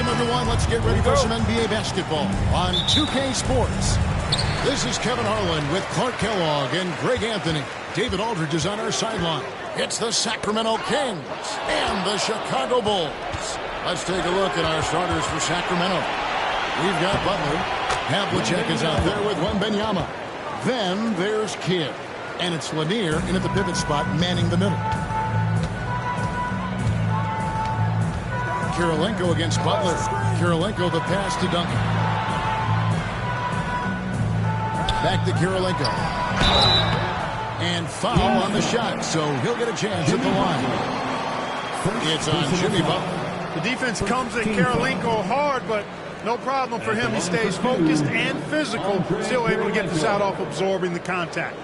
Game number one, let's get ready for some NBA basketball on 2K Sports. This is Kevin Harlan with Clark Kellogg and Greg Anthony. David Aldridge is on our sideline. It's the Sacramento Kings and the Chicago Bulls. Let's take a look at our starters for Sacramento. We've got Butler. Havlicek is out there with Wembanyama. Then there's Kidd. And it's Lanier in at the pivot spot, manning the middle. Kirilenko against Butler. Kirilenko the pass to Duncan. Back to Kirilenko. And foul on the shot, so he'll get a chance at the line. It's on Jimmy Butler. The defense comes at Kirilenko hard, but no problem for him. He stays focused and physical, still able to get the shot off, absorbing the contact.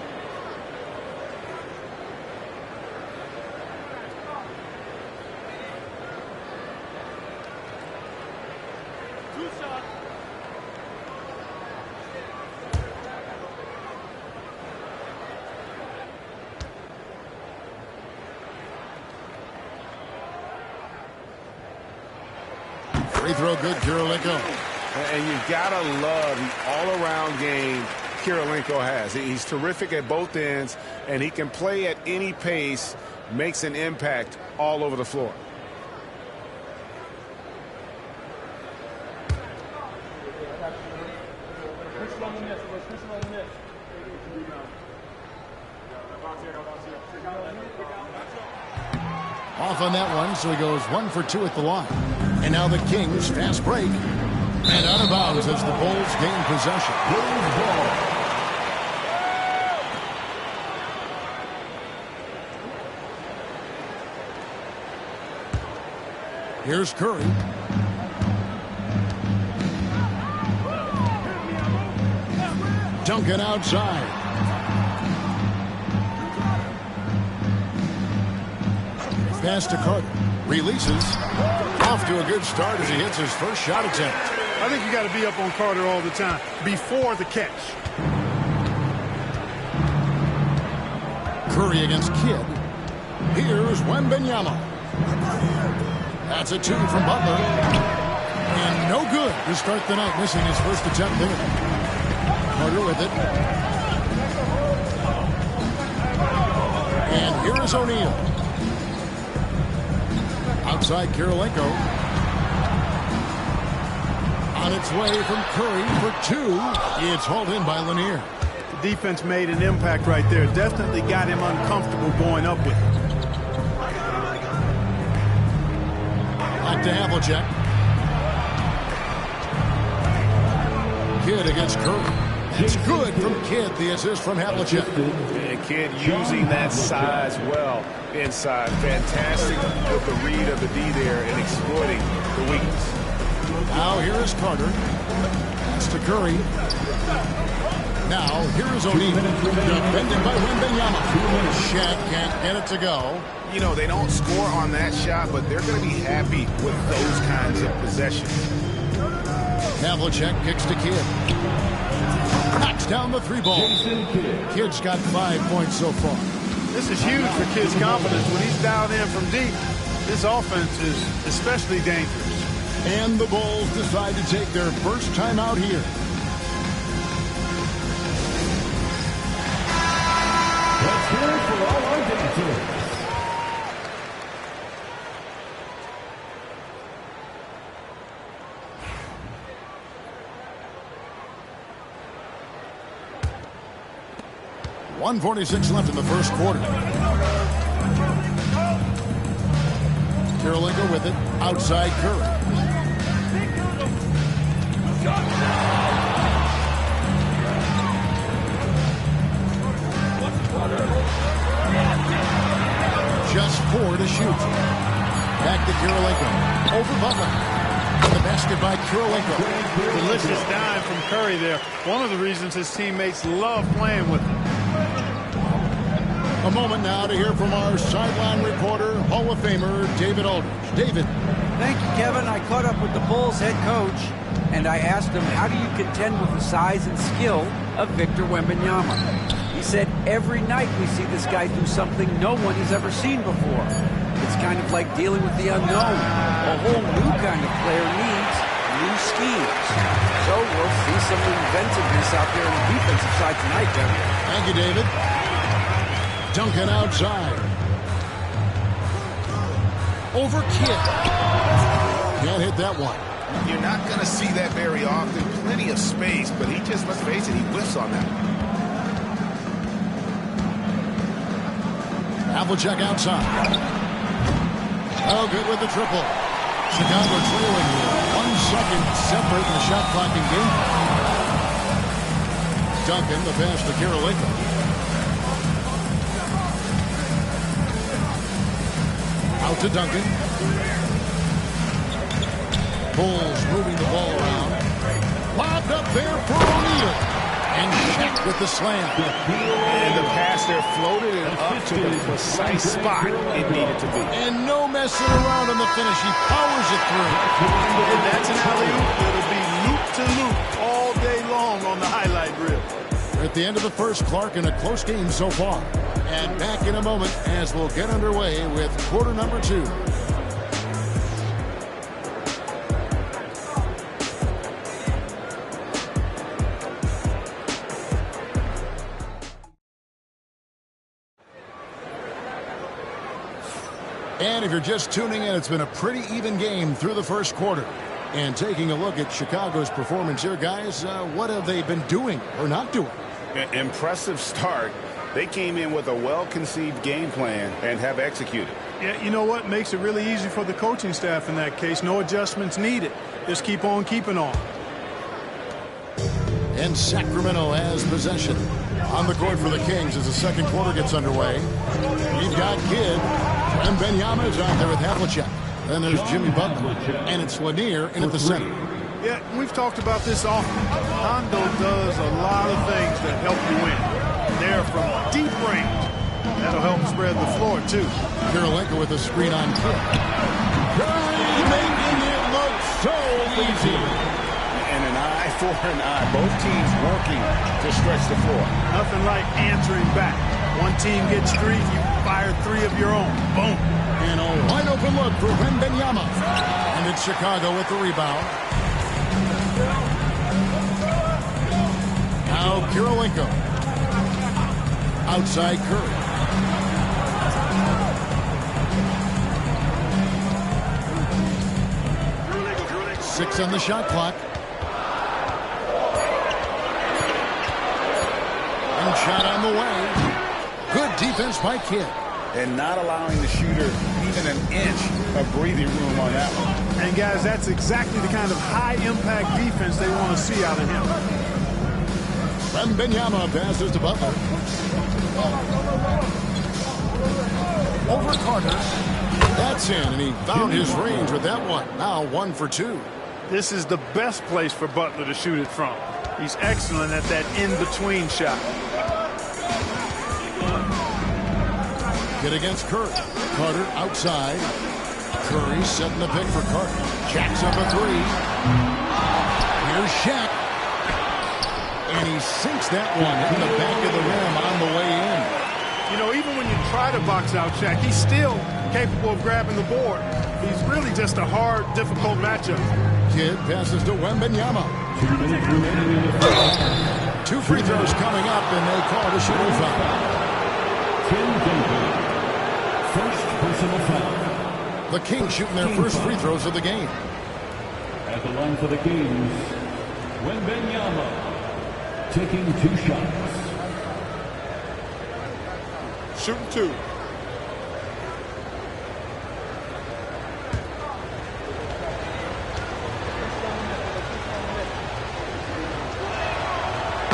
Free throw good, Kirilenko. And you gotta love the all-around game Kirilenko has. He's terrific at both ends, and he can play at any pace, makes an impact all over the floor. Off on that one, so he goes 1 for 2 at the line. And now the Kings fast break. And out of bounds as the Bulls gain possession. Bulls ball. Here's Curry. Duncan outside. Pass to Carter. Releases. Off to a good start as he hits his first shot attempt. I think you got to be up on Carter all the time before the catch. Curry against Kidd. Here's Wembanyama. That's a 2 from Butler. And no good to start the night, missing his first attempt there. Carter with it. And here is O'Neal. Outside Kirilenko. On its way from Curry for 2. It's hauled in by Lanier. The defense made an impact right there. Definitely got him uncomfortable going up with it. Back to Havlicek. Kidd against Curry. It's good from Kidd. The assist from Havlicek. And Kidd using that size well inside. Fantastic with the read of the D there and exploiting the weakness. Now here is Carter. That's to Curry. Now here is O'Neal. Defended by Wembanyama. Shaq can't get it to go. You know, they don't score on that shot, but they're going to be happy with those kinds of possessions. Havlicek kicks to Kidd. Knocks down the 3 ball. Kidd's got 5 points so far. This is huge for Kidd's confidence. When he's dialed in from deep, his offense is especially dangerous. And the Bulls decide to take their first time out here. Let's hear it for all our dancers. .146 left in the first quarter. Kirilenko with it. Outside Curry. Just 4 to shoot. Back to Kirilenko. Over Butler. The basket by Kirilenko. Delicious dime from Curry there. One of the reasons his teammates love playing with him. A moment now to hear from our sideline reporter, Hall of Famer David Aldridge. David. Thank you, Kevin. I caught up with the Bulls head coach, and I asked him, how do you contend with the size and skill of Victor Wembanyama? He said, every night we see this guy do something no one has ever seen before. It's kind of like dealing with the unknown, a whole new kind of player needs new schemes. So we'll see some inventiveness out there on the defensive side tonight, Kevin. Thank you, David. Duncan outside. Over Kidd. Can't hit that one. You're not going to see that very often. Plenty of space, but he just, let's face it, he whiffs on that. Havlicek outside. Oh, good with the triple. Chicago trailing here. 1 second separating the shot clock in game. Duncan, the pass to Kirilenko. Out to Duncan. Bulls moving the ball around. Lobbed up there for O'Neal. And Shaq with the slam. And the pass there floated it up to the precise spot it needed to be. And no messing around on the finish. He powers it through. And that's an alley-oop. It'll be loop-to-loop all day long on the highlight reel. We're at the end of the first, Clark, in a close game so far. And back in a moment as we'll get underway with quarter number 2. And if you're just tuning in, it's been a pretty even game through the first quarter. And taking a look at Chicago's performance here, guys, what have they been doing or not doing? Impressive start. They came in with a well-conceived game plan and have executed. Yeah, you know what? Makes it really easy for the coaching staff in that case. No adjustments needed. Just keep on keeping on. And Sacramento has possession. On the court for the Kings as the second quarter gets underway. You've got Kidd. And Wembanyama is out there with Havlicek. Then there's Jimmy Butler. And it's Lanier in at the center. Yeah, we've talked about this often. Hondo does a lot of things that help you win. They're from deep range. That'll help spread the floor, too. Kirilenko with a screen on Kidd. Curry making it look so easy. And an eye for an eye. Both teams working to stretch the floor. Nothing like answering back. One team gets 3, you fire 3 of your own. Boom. And a wide open look for Wembanyama. And it's Chicago with the rebound. Now Kirilenko. Outside Curry. Six on the shot clock. And shot on the way. Good defense by Kidd. And not allowing the shooter even an inch of breathing room on that one. And, guys, that's exactly the kind of high-impact defense they want to see out of him. Wembanyama passes to Butler. Over Carter. That's in, and he found his range with that one. Now 1 for 2. This is the best place for Butler to shoot it from. He's excellent at that in-between shot. Get against Curry. Carter outside. Curry setting the pick for Carter. Jacks up a 3. Here's Shaq. And he sinks that one in the back of the rim on the way in. You know, even when you try to box out Shaq, he's still capable of grabbing the board. He's really just a hard, difficult matchup. Kidd passes to Wembanyama. 2 free throws coming up, and they call it a shooting foul. First personal foul. The Kings shooting their first free throws of the game. At the line for the Kings, Wembanyama taking 2 shots. Shooting 2.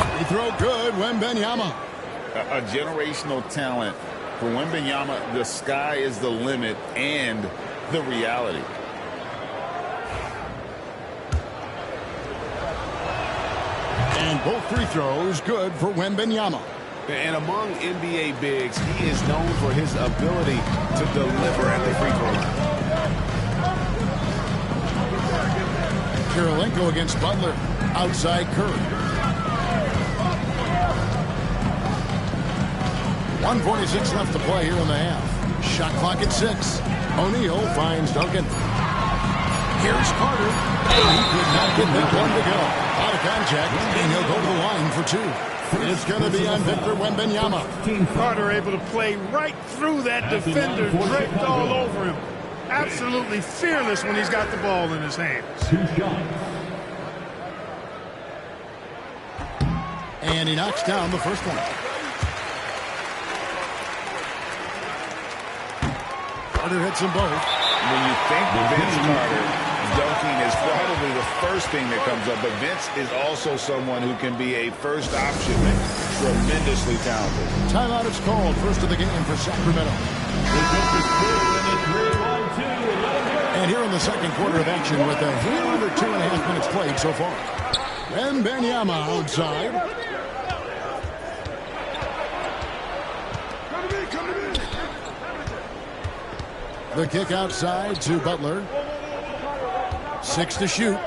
Free throw good, Wembanyama. A generational talent. For Wembanyama, the sky is the limit and the reality. And both free throws good for Wembanyama. And among NBA bigs, he is known for his ability to deliver at the free throw line. Kirilenko against Butler. Outside Curry. 1:46 left to play here in the half. Shot clock at 6. O'Neal finds Duncan. Here's Carter. And he could not get that one to go. Out of contact, and he'll go to the line for two. It's going to be on Victor Wembanyama. Carter able to play right through that defender, draped all over him. Absolutely fearless when he's got the ball in his hands. 2 shots. And he knocks down the first one. Carter hits them both. When you think Vince Carter, dunking is probably the first thing that comes up, but Vince is also someone who can be a first option, tremendously talented. Timeout is called. First of the game for Sacramento. And here in the second quarter of action with a little under 2.5 minutes played so far. Wembanyama outside. The kick outside to Butler. 6 to shoot.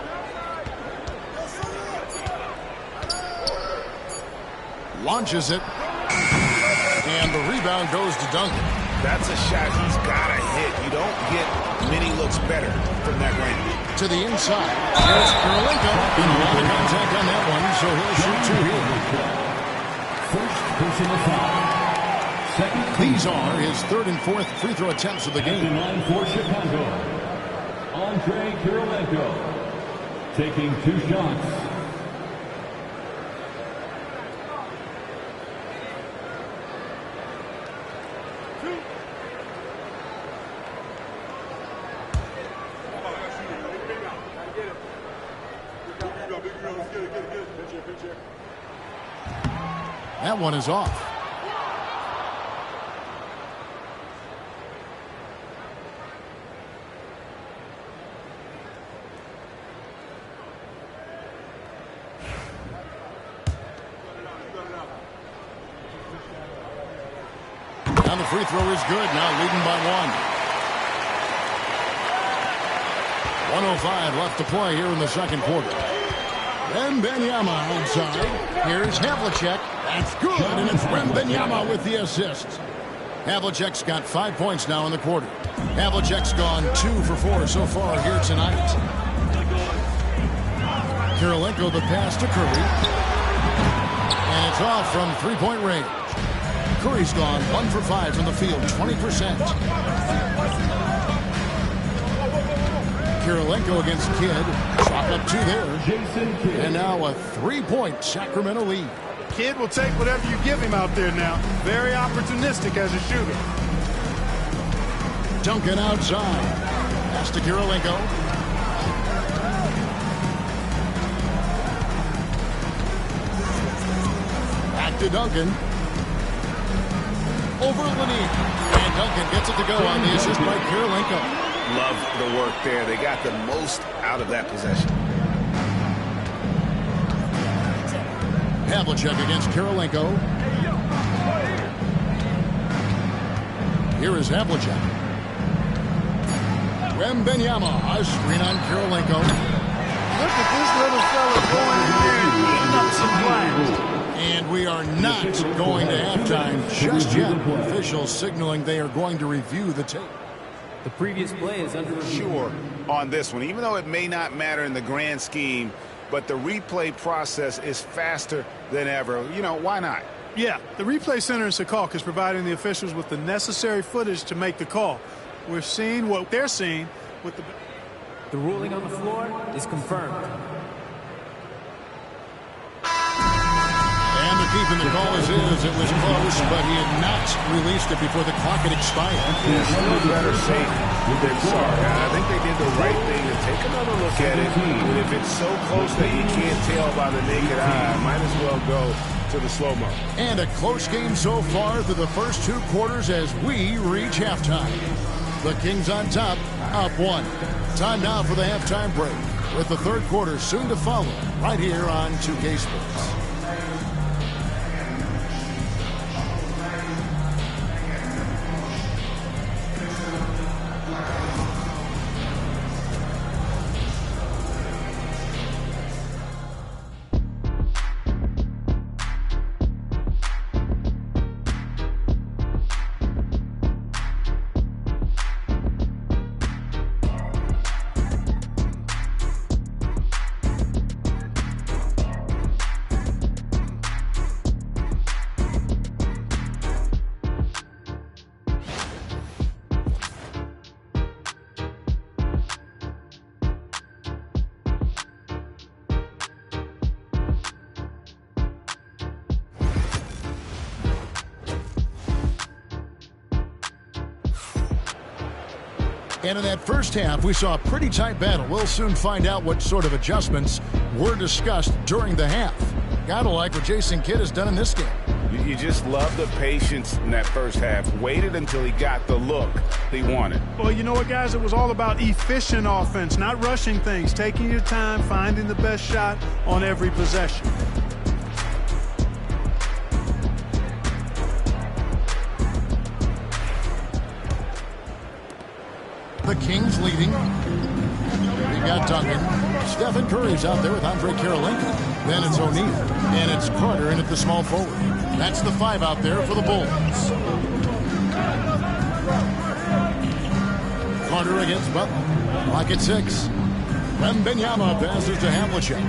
Launches it. And the rebound goes to Duncan. That's a shot he's got to hit. You don't get many looks better from that range. To the inside. Here's Kirilenko. And a lot of contact on that one, so he'll shoot 2 here. First personal foul. These are his third and fourth free throw attempts of the game. Line for Chicago. Andre Kirilenko taking 2 shots. That one is off. And the free throw is good. Now leading by 1. 1:05 left to play here in the second quarter. Wembanyama outside. Here's Havlicek. That's good, and it's Wembanyama with the assist. Havlicek's got 5 points now in the quarter. Havlicek's gone 2 for 4 so far here tonight. Kirilenko the pass to Curry. And it's off from three-point range. Curry's gone 1 for 5 from the field, 20%. Kirilenko against Kidd. Shot up 2 there. And now a 3-point Sacramento lead. Kidd will take whatever you give him out there now. Very opportunistic as a shooter. Duncan outside. Pass to Kirilenko. Back to Duncan. Over Lanier. And Duncan gets it to go on the assist by Kirilenko. Love the work there. They got the most out of that possession. Havlicek against Kirilenko. Here is Havlicek. Wembanyama, a screen on Kirilenko. Look at this little fella going in there and eating up some glass. And we are not going to halftime just yet. Officials signaling they are going to review the tape. The previous play is under review. Sure, on this one, even though it may not matter in the grand scheme, but the replay process is faster than ever. You know, why not? Yeah, the replay center in Secaucus is providing the officials with the necessary footage to make the call. We're seeing what they're seeing with the... The ruling on the floor is confirmed. And they're keeping the call as is. It was close, but he had not released it before the clock had expired. Still better safe than sorry. I think they did the right thing to take another look at it. And if it's so close that you can't tell by the naked eye, might as well go to the slow-mo. And a close game so far through the first 2 quarters as we reach halftime. The Kings on top, up 1. Time now for the halftime break, with the third quarter soon to follow, right here on 2K Sports. And in that first half, we saw a pretty tight battle. We'll soon find out what sort of adjustments were discussed during the half. Gotta like what Jason Kidd has done in this game. You just love the patience in that first half. Waited until he got the look he wanted. Well, you know what, guys? It was all about efficient offense, not rushing things, taking your time, finding the best shot on every possession. The Kings leading. We've got Duncan. Stephen Curry's out there with Andre Karolinko. Then it's O'Neal. And it's Carter in at the small forward. That's the 5 out there for the Bulls. Carter against Butler. Clock at 6. Wembanyama passes to Havlicek.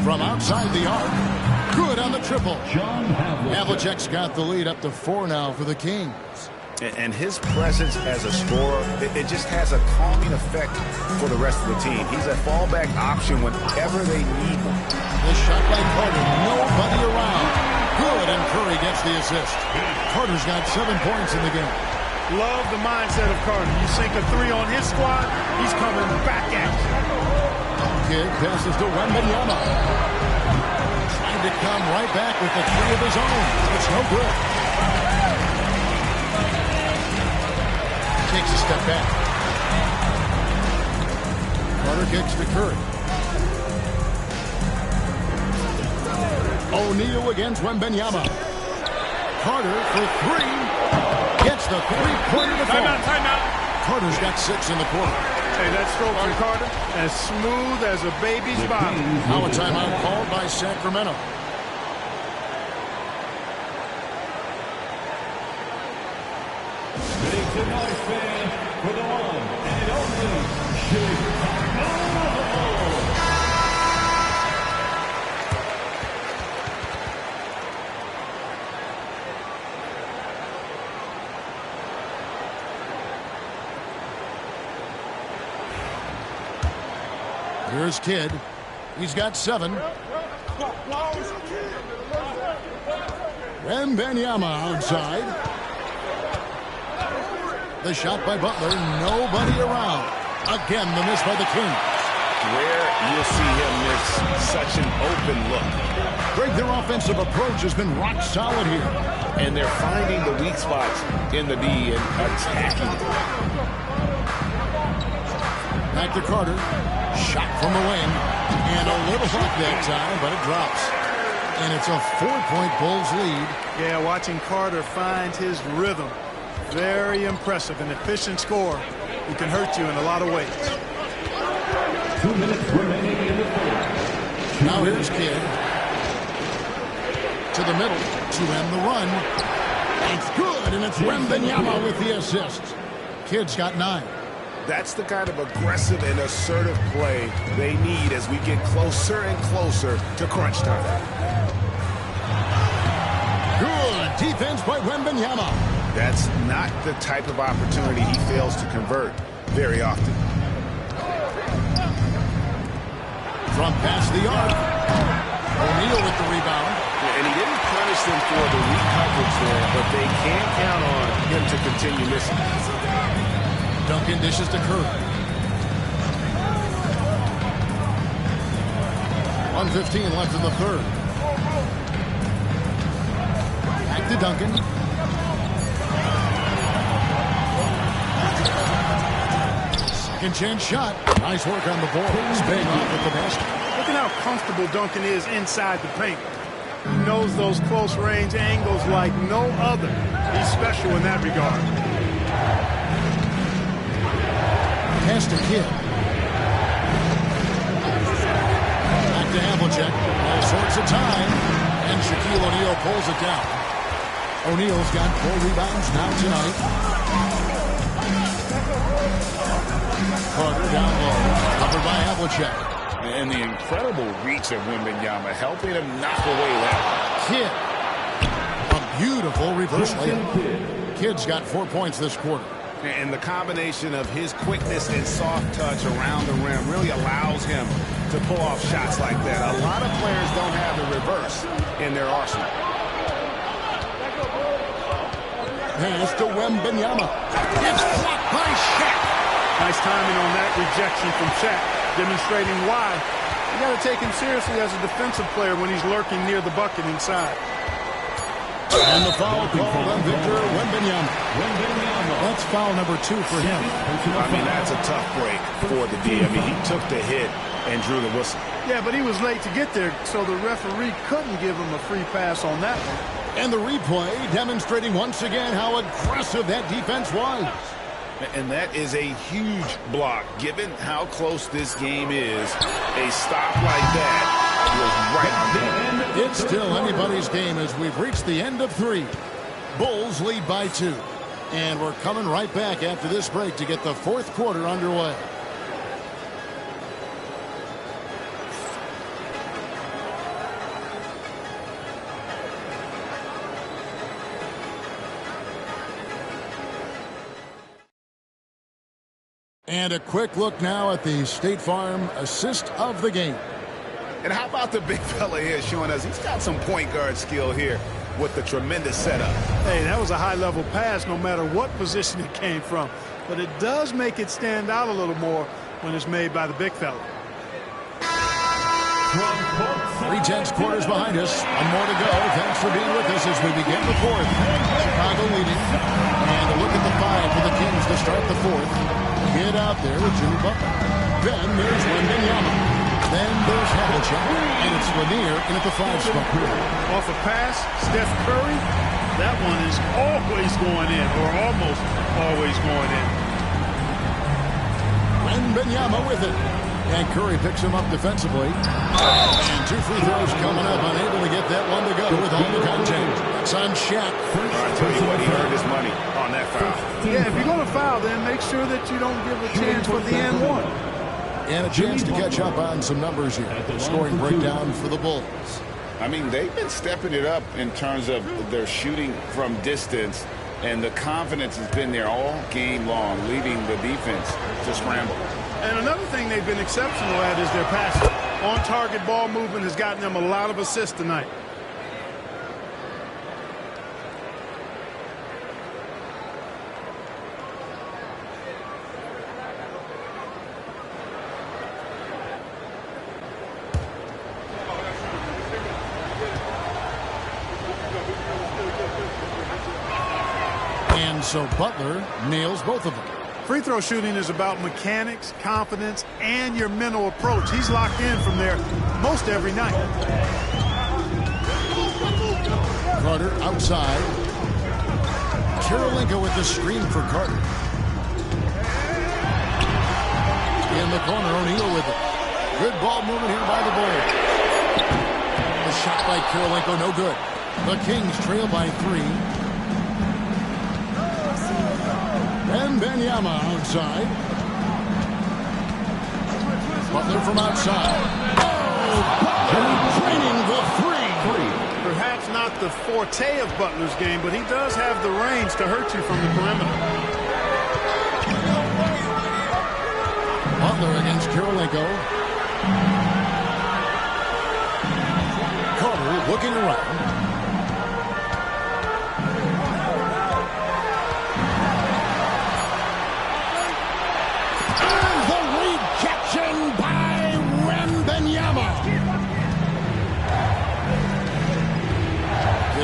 From outside the arc. Good on the triple. John Havlicek's got the lead up to 4 now for the Kings. And his presence as a scorer, it just has a calming effect for the rest of the team. He's a fallback option whenever they need one. The shot by Carter, nobody around. Good, and Curry gets the assist. Carter's got 7 points in the game. Love the mindset of Carter. You sink a 3 on his squad, he's coming back at you. Kidd passes to Wembanyama. Trying to come right back with the 3 of his own. It's no good. Takes a step back. Carter kicks to Curry. O'Neal against Wembanyama. Carter for 3. Gets the 3-pointer to fall. Timeout. Carter's got 6 in the quarter. Hey, that stroke from Carter, as smooth as a baby's bottom. Now a timeout called by Sacramento. Make the noise, fan, for the one and only Chicago. Here's Kidd. He's got 7. Wembanyama outside. The shot by Butler, nobody around. Again, the miss by the Kings. Where you'll see him miss such an open look. Greg, their offensive approach has been rock solid here. And they're finding the weak spots in the D and attacking it. Back to Carter. Shot from the wing. And a little hook that time, but it drops. And it's a 4-point Bulls lead. Yeah, watching Carter find his rhythm. Very impressive. An efficient scorer who can hurt you in a lot of ways. 2 minutes remaining in the fourth. Now here's Kidd. To the middle. To end the run. It's good, and it's Wembanyama with the assist. Kidd's got 9. That's the kind of aggressive and assertive play they need as we get closer and closer to crunch time. Good defense by Wembanyama. That's not the type of opportunity he fails to convert very often. From past the arc. O'Neal with the rebound. And he didn't punish them for the weak coverage there, but they can't count on him to continue missing. Duncan dishes to Curry. 1:15 left in the third. Back to Duncan. Second chance shot. Nice work on the ball. He's paying off at the basket. Look at how comfortable Duncan is inside the paint. He knows those close range angles like no other. He's special in that regard. Pass to Kidd. Back to Havlicek. All sorts of time. And Shaquille O'Neal pulls it down. O'Neal's got 4 rebounds now tonight. Carter down low. Covered by Havlicek. And the incredible reach of Wembanyama helping him knock away that. Kidd. A beautiful reverse layup. Kidd's got 4 points this quarter. And the combination of his quickness and soft touch around the rim really allows him to pull off shots like that. A lot of players don't have the reverse in their arsenal. Pass to Wembanyama. It's blocked by timing on that rejection from Shaq, demonstrating why you got to take him seriously as a defensive player when he's lurking near the bucket inside. And the foul called on Victor Wembanyama. That's foul number 2 for him. I mean, that's a tough break for the D. I mean, he took the hit and drew the whistle. Yeah, but he was late to get there, so the referee couldn't give him a free pass on that one. And the replay demonstrating once again how aggressive that defense was. And that is a huge block. Given how close this game is, a stop like that was right on the end. It's still anybody's game as we've reached the end of 3. Bulls lead by 2. And we're coming right back after this break to get the 4th quarter underway. And a quick look now at the State Farm assist of the game. And how about the big fella here showing us he's got some point guard skill here with the tremendous setup. Hey, that was a high-level pass no matter what position it came from. But it does make it stand out a little more when it's made by the big fella. Regents quarters behind us. One more to go. Thanks for being with us as we begin the 4th. Chicago leading. And a look at the 5 for the Kings to start the 4th. Get out there with Jimmy Butler. Then there's Wembanyama. Then there's Havlicek. And it's Lanier in at the 5 spot. Off a pass, Steph Curry. That one is always going in, or almost always going in. Wembanyama with it. And Curry picks him up defensively. And 2 free throws coming up. Unable to get that one to go with all the contact. It's on Shaq. I tell you what, he earned his money on that foul. Yeah, if you're going to foul, then make sure that you don't give a chance for the and one. And a chance to catch up on some numbers here. Scoring breakdown for the Bulls. I mean, they've been stepping it up in terms of their shooting from distance, and the confidence has been there all game long, leading the defense to scramble. And another thing they've been exceptional at is their passing. On-target ball movement has gotten them a lot of assists tonight. And so Butler nails both of them. Free throw shooting is about mechanics, confidence, and your mental approach. He's locked in from there most every night. Carter outside. Kirilenko with the screen for Carter. In the corner, O'Neal with it. Good ball movement here by the Bulls. The shot by Kirilenko, no good. The Kings trail by 3. Wembanyama outside. Butler from outside. Oh, draining the 3. Perhaps not the forte of Butler's game, but he does have the range to hurt you from the perimeter. Butler against Kirilenko. Carter looking around.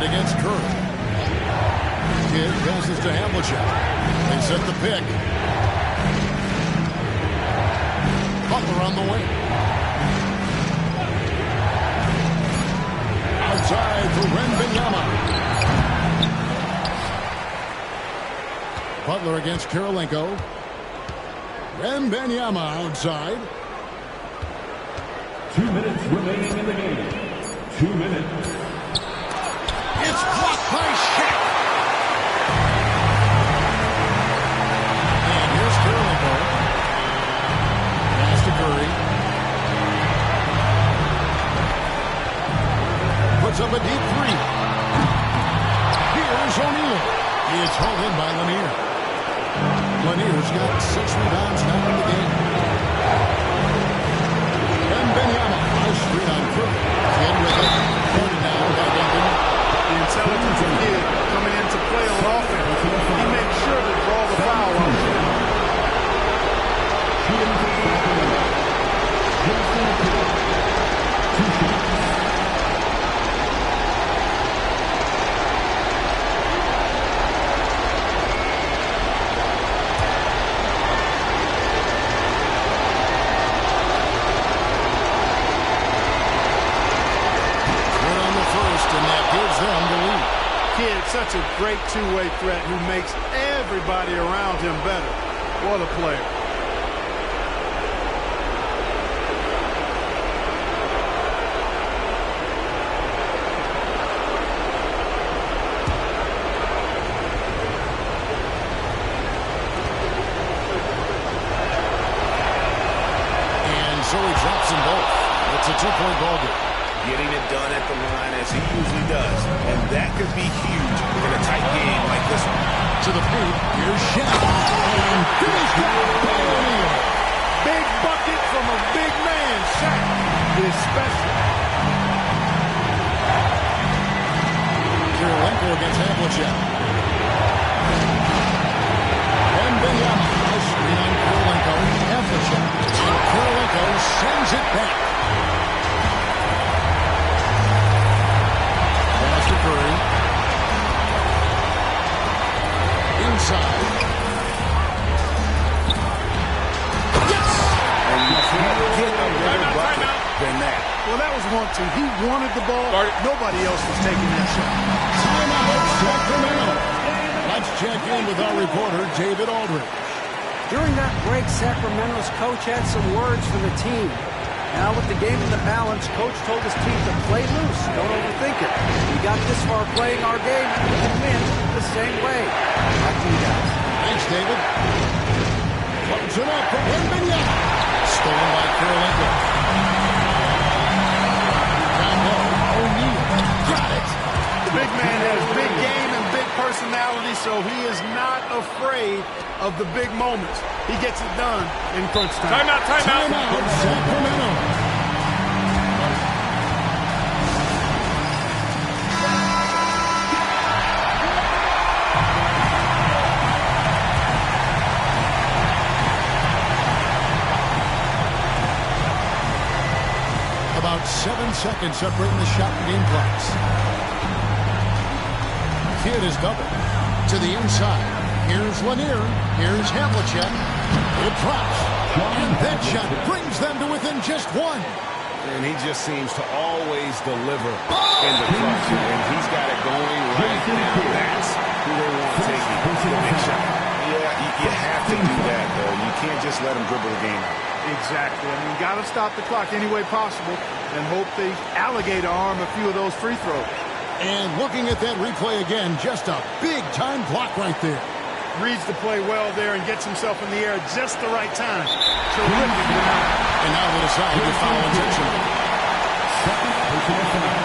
Against Curry. Kidd passes to Havlicek. They set the pick. Butler on the wing. Outside for Wembanyama. Butler against Kirilenko. Wembanyama outside. 2 minutes remaining in the game. 2 minutes. It's blocked by Shaq. And here's Kirilenko. Pass to Curry. Puts up a deep 3. Here's O'Neal. It's hauled in by Lanier. Lanier's got 6 rebounds now in the game. Wembanyama on a screen on Curry. Kidd with it. Guarded now by Duncan. The intelligence of Kidd coming into play on offense. He made sure to draw the foul on him. such a great two-way threat who makes everybody around him better. What a player. So he drops them both. It's a two-point ball game. Getting it done at the line as he usually does. And that could be huge in a tight game like this one. To the paint. Here's Shaq. And finished it. Big bucket from a big man. Shaq is special. Kirilenko against Havlicek. And Benyama. Screen on Kirilenko. Havlicek. Kirilenko sends it back. Pass to Curry. Inside. Yes! And you can't get a better bucket than that. Well, that was 1-2. He wanted the ball. Nobody else was taking that shot. Timeout, Sacramento. Let's check in with our reporter, David Aldridge. During that break, Sacramento's coach had some words for the team. Now, with the game in the balance, coach told his team to play loose. Don't overthink it. We got this far playing our game, we can win the same way. Back to you guys. Thanks, David. Comes it up from Wembanyama. Stolen by Kirilenko. Down low, O'Neal. Got it. The big man has big game and big personality, so he is not afraid of the big moments. He gets it done in crunch time. Timeout, timeout. Timeout, Sacramento. About 7 seconds separating the shot and game clocks. Kidd is double. To the inside. Here's Lanier. Here's Havlicek. It drops. And that shot brings them to within just one. And he just seems to always deliver in the clutch. And he's got it going right now. That's who they want taking the big shot. Yeah, you have to do that, though. You can't just let him dribble the game out. Exactly. I mean, got to stop the clock any way possible and hope they alligator arm a few of those free throws. And looking at that replay again, just a big-time block right there. Reads the play well there and gets himself in the air at just the right time. Terrific. And now they decide to foul intentionally. Second personal foul.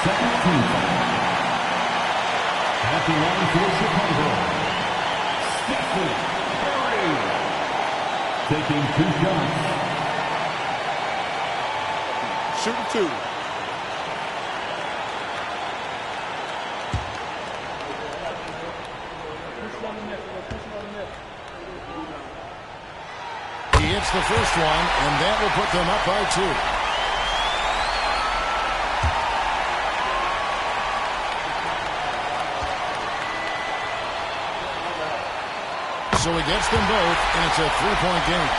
Second team foul. At the line for Chicago, Stephen Curry. Taking 2 shots. Shooting 2. He hits the first one, and that will put them up by 2. So he gets them both, and it's a 3-point game.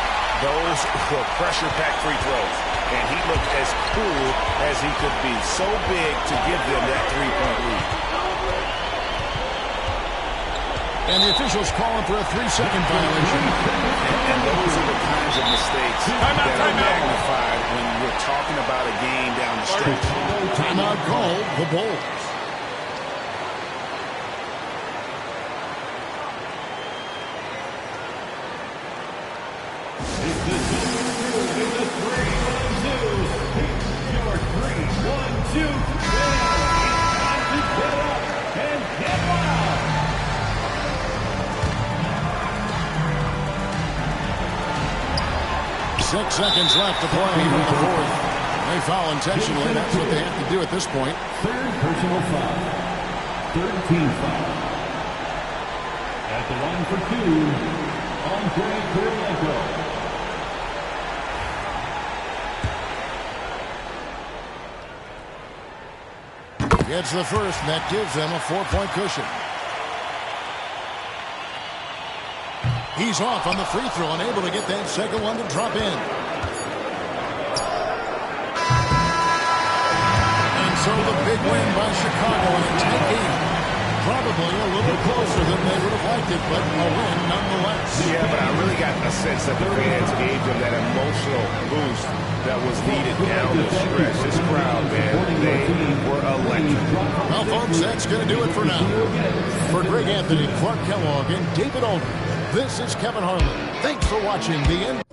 Those were pressure-packed free throws. And he looked as cool as he could be. So big to give them that 3-point lead. And the officials calling for a 3-second violation. And those are the kinds of mistakes that are magnified when we're talking about a game down the stretch. Timeout called the Bulls. Six seconds left to play in the fourth. They foul intentionally. That's what they have to do at this point. Third personal foul. Third team foul. At the line for 2, Andre Kirilenko. Gets the first, and that gives them a 4-point cushion. He's off on the free throw and able to get that second one to drop in. And so the big win by Chicago in a tight game. Probably a little closer than they would have liked it, but a win nonetheless. Yeah, but I really got a sense that the fans gave them that emotional boost that was needed down the stretch. This crowd, man, they were electric. Well, folks, that's going to do it for now. For Greg Anthony, Clark Kellogg, and David Aldridge, this is Kevin Harlan. Thanks for watching the NBA.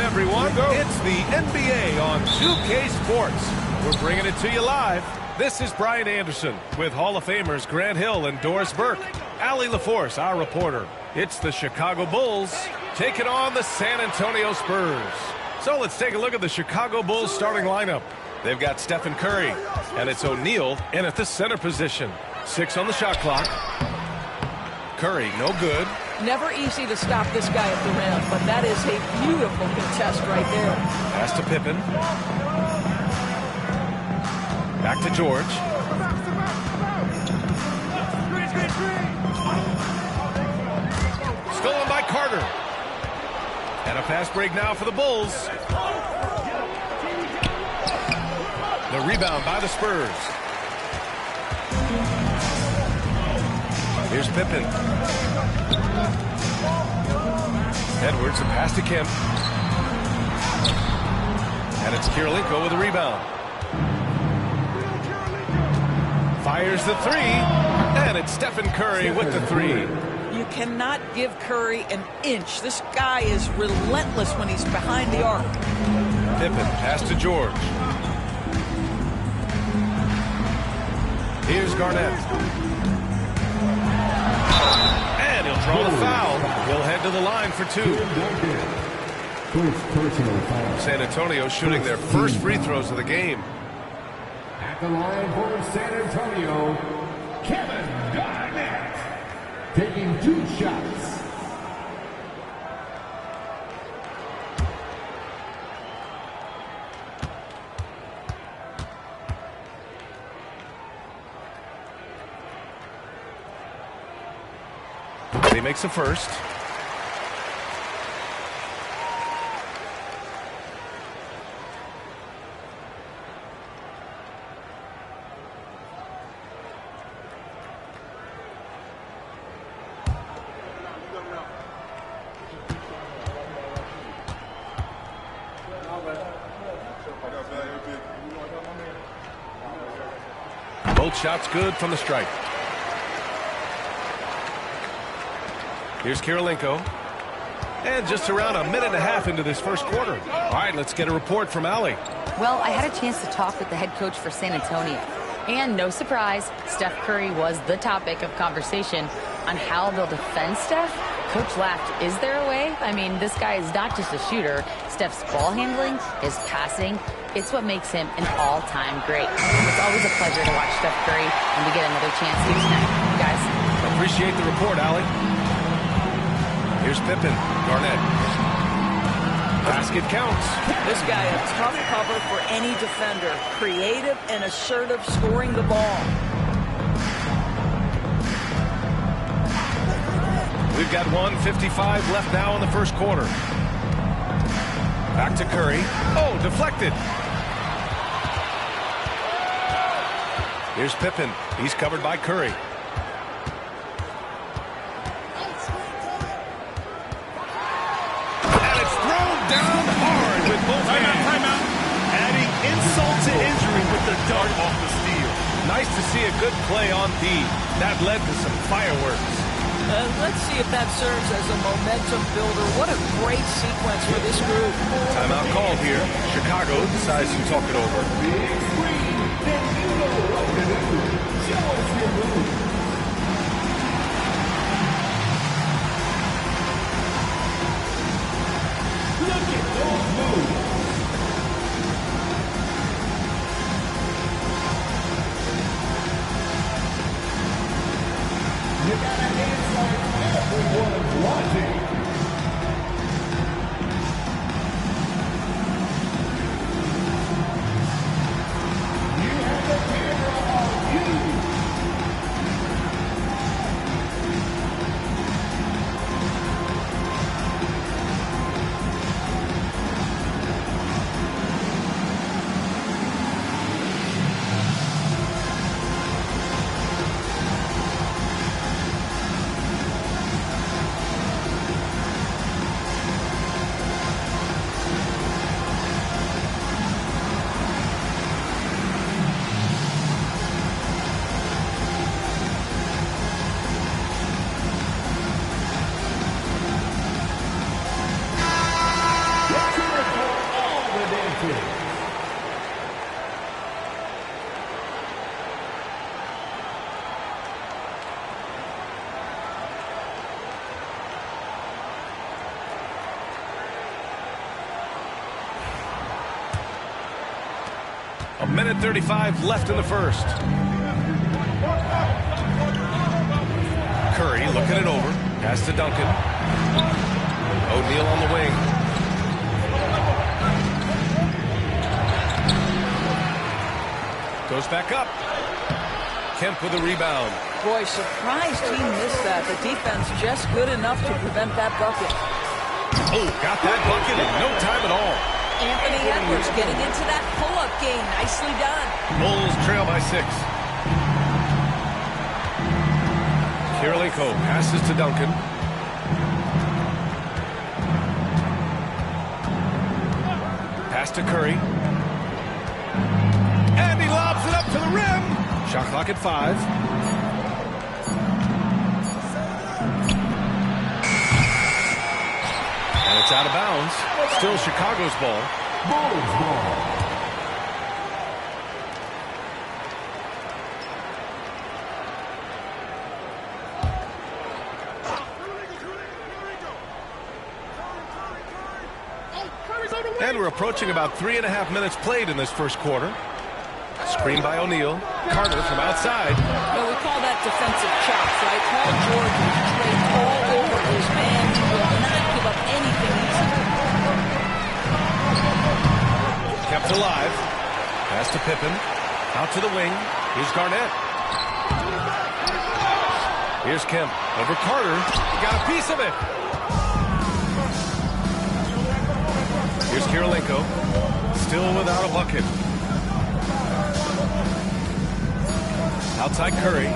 Everyone, it's the NBA on 2K Sports. We're bringing it to you live. This is Brian Anderson with Hall of Famers Grant Hill and Doris Burke. Allie LaForce, our reporter. It's the Chicago Bulls taking on the San Antonio Spurs. So let's take a look at the Chicago Bulls starting lineup. They've got Stephen Curry, and it's O'Neal in at the center position. 6 on the shot clock. Curry, no good. Never easy to stop this guy at the rim, but that is a beautiful contest right there. Pass to Pippen. Back to George. Stolen by Carter. And a fast break now for the Bulls. The rebound by the Spurs. Here's Pippen. Edwards, a pass to Kemp. And it's Kirilenko with a rebound. Fires the three. And it's Stephen Curry with the three. You cannot give Curry an inch. This guy is relentless when he's behind the arc. Pippen, pass to George. Here's Garnett. And he'll draw the foul. He'll head to the line for 2. San Antonio shooting their first free throws of the game. At the line for San Antonio, Kevin Garnett, taking 2 shots. He makes a first. Both shots good from the stripe. Here's Kirilenko. And just around a minute and a half into this first quarter. All right, let's get a report from Allie. Well, I had a chance to talk with the head coach for San Antonio. And no surprise, Steph Curry was the topic of conversation on how they'll defend Steph. Coach laughed, is there a way? I mean, this guy is not just a shooter. Steph's ball handling, his passing, it's what makes him an all-time great. It's always a pleasure to watch Steph Curry and to get another chance here tonight. Guys. Appreciate the report, Allie. Here's Pippen. Garnett. Basket counts. This guy a tough cover for any defender. Creative and assertive scoring the ball. We've got 1:55 left now in the first quarter. Back to Curry. Oh, deflected. Here's Pippen. He's covered by Curry. Timeout. Adding insult to injury with the dart off the steal. Nice to see a good play on D. That led to some fireworks. Let's see if that serves as a momentum builder. What a great sequence for this group. Timeout called here. Chicago decides to talk it over. Look at those moves. You got a dance like everyone's watching. You have the camera on you. A minute 35 left in the first. Curry looking it over. Pass to Duncan. O'Neal on the wing. Goes back up. Kemp with a rebound. Boy, surprised he missed that. The defense just good enough to prevent that bucket. Oh, got that bucket in no time at all. Anthony Edwards getting into that pull-up game. Nicely done. Bulls trail by 6. Kirilenko passes to Duncan. Pass to Curry. And he lobs it up to the rim. Shot clock at 5. And it's out of bounds. Still Chicago's ball. Bulls ball. And we're approaching about 3.5 minutes played in this first quarter. Screen by O'Neal. Carter from outside. Well, we call that defensive chops, right? Paul George is straight all over his man. He will not give up anything easy. Kept alive. Pass to Pippen. Out to the wing. Here's Garnett. Here's Kemp. Over Carter. Got a piece of it. Here's Kirilenko. Still without a bucket. Outside Curry.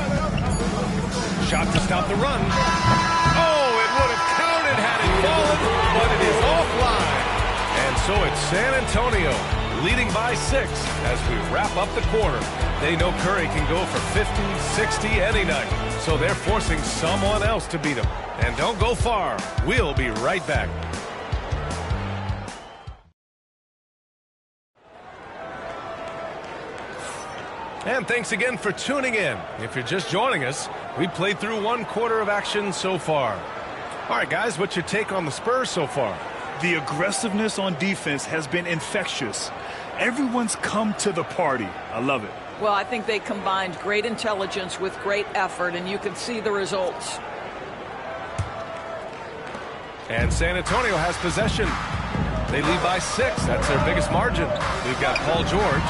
Shot to stop the run. Oh, it would have counted had it fallen, but it is offline. And so it's San Antonio leading by 6 as we wrap up the quarter. They know Curry can go for 50, 60 any night, so they're forcing someone else to beat him. And don't go far. We'll be right back. And thanks again for tuning in. If you're just joining us, we played through 1 quarter of action so far. All right, guys, what's your take on the Spurs so far? The aggressiveness on defense has been infectious. Everyone's come to the party. I love it. Well, I think they combined great intelligence with great effort, and you can see the results. And San Antonio has possession. They lead by 6. That's their biggest margin. We've got Paul George,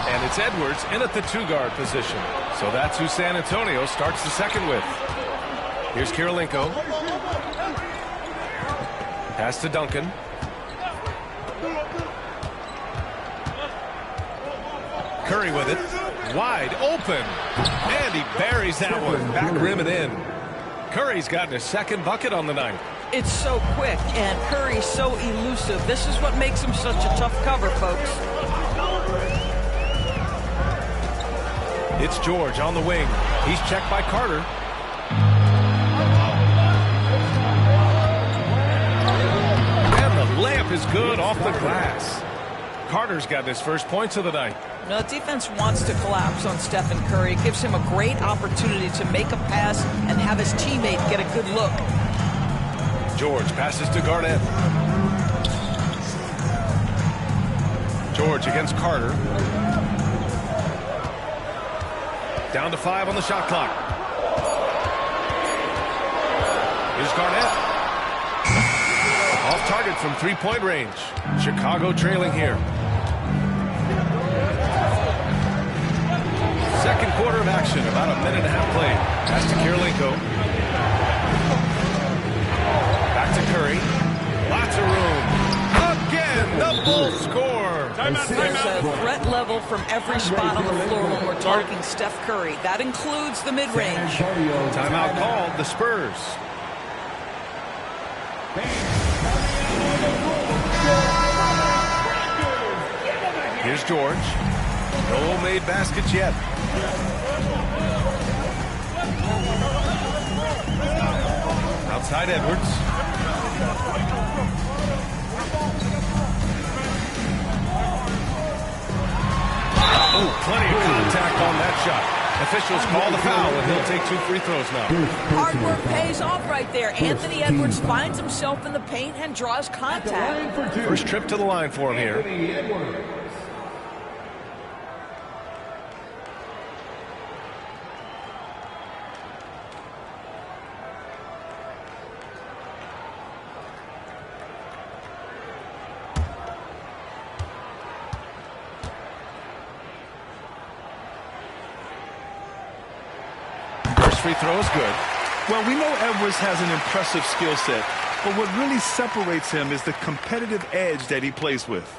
and it's Edwards in at the 2-guard position. So that's who San Antonio starts the second with. Here's Kirilenko. Pass to Duncan. Curry with it. Wide open. And he buries that one. Back rim and in. Curry's gotten his second bucket on the night. It's so quick, and Curry's so elusive. This is what makes him such a tough cover, folks. It's George on the wing. He's checked by Carter. And the layup is good off the glass. Carter's got his first points of the night. Now, the defense wants to collapse on Stephen Curry. It gives him a great opportunity to make a pass and have his teammate get a good look. George passes to Garnett. George against Carter. Down to 5 on the shot clock. Here's Garnett. Off target from 3-point range. Chicago trailing here. Second quarter of action, about a minute and a half played. Pass to Kirilenko. Back to Curry. Lots of room. Again, the Bulls score. There's a threat level from every spot on the floor when we're talking Steph Curry. That includes the mid-range. Timeout called, the Spurs. Here's George. No made baskets yet. Outside Edwards. Oh, plenty of contact on that shot. Officials call the foul, and he'll take 2 free throws now. Hard work pays off right there. Anthony Edwards finds himself in the paint and draws contact. First trip to the line for him here. Free throw is good. Well, we know Edwards has an impressive skill set, but what really separates him is the competitive edge that he plays with.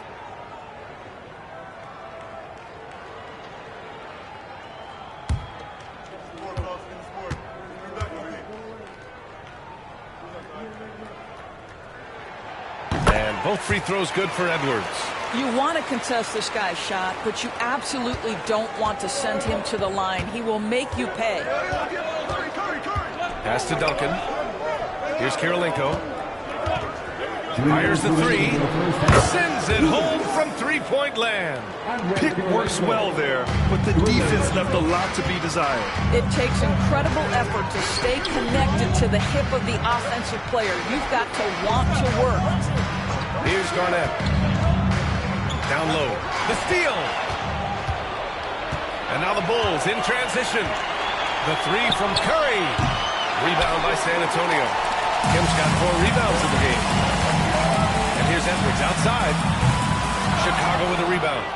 And both free throws good for Edwards. You want to contest this guy's shot, but you absolutely don't want to send him to the line. He will make you pay. Pass to Duncan. Here's Kirilenko. Fires the 3. Sends it home from 3-point land. Pick works well there, but the defense left a lot to be desired. It takes incredible effort to stay connected to the hip of the offensive player. You've got to want to work. Here's Garnett. Down low. The steal. And now the Bulls in transition. The 3 from Curry. Rebound by San Antonio. Kim's got 4 rebounds in the game. And here's Edwards outside. Chicago with a rebound.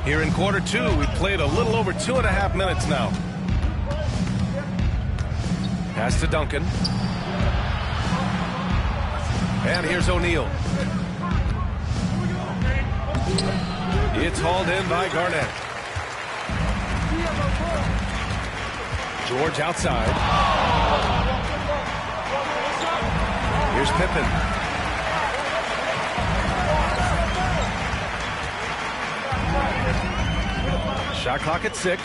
Here in quarter 2, we've played a little over 2.5 minutes now. Pass to Duncan. And here's O'Neal. It's hauled in by Garnett. George outside. Here's Pippen. Shot clock at 6.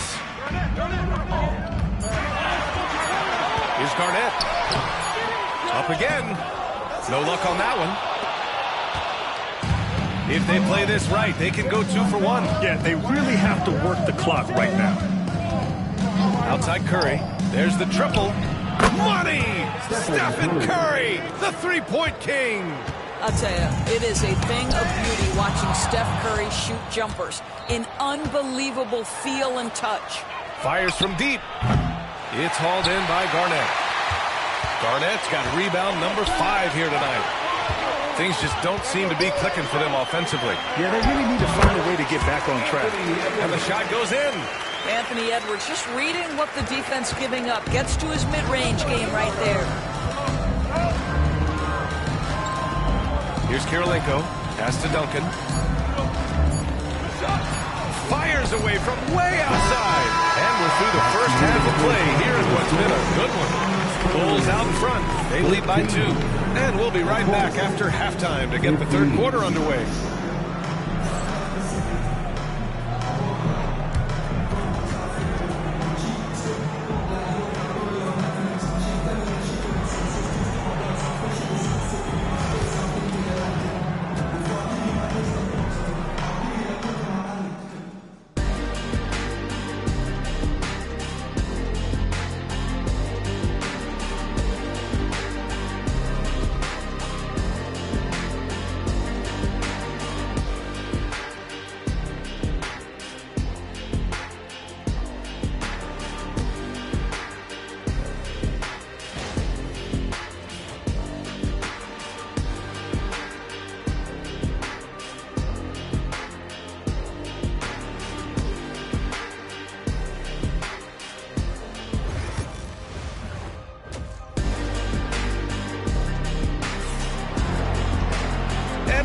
Here's Garnett. Up again. No luck on that one. If they play this right, they can go 2 for 1. Yeah, they really have to work the clock right now. Outside Curry. There's the triple. Money! Stephen Curry, the three-point king. I'll tell you, it is a thing of beauty watching Steph Curry shoot jumpers in unbelievable feel and touch. Fires from deep. It's hauled in by Garnett. Garnett's got rebound number 5 here tonight. Things just don't seem to be clicking for them offensively. Yeah, they really need to find a way to get back on track. And the shot goes in. Anthony Edwards just reading what the defense giving up. Gets to his mid-range game right there. Here's Kirilenko. Pass to Duncan. Fires away from way outside. And we're through the first half of play here in what's been a good one. Bulls out in front. They lead by 2. And we'll be right back after halftime to get the third quarter underway.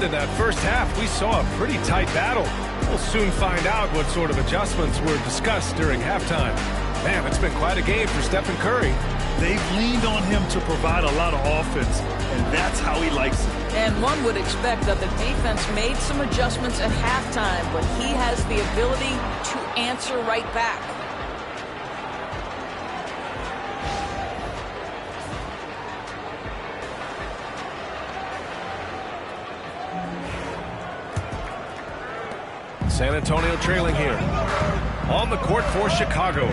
In that first half, we saw a pretty tight battle. We'll soon find out what sort of adjustments were discussed during halftime. Man, it's been quite a game for Stephen Curry. They've leaned on him to provide a lot of offense, and that's how he likes it. And one would expect that the defense made some adjustments at halftime, but he has the ability to answer right back. San Antonio trailing here. On the court for Chicago.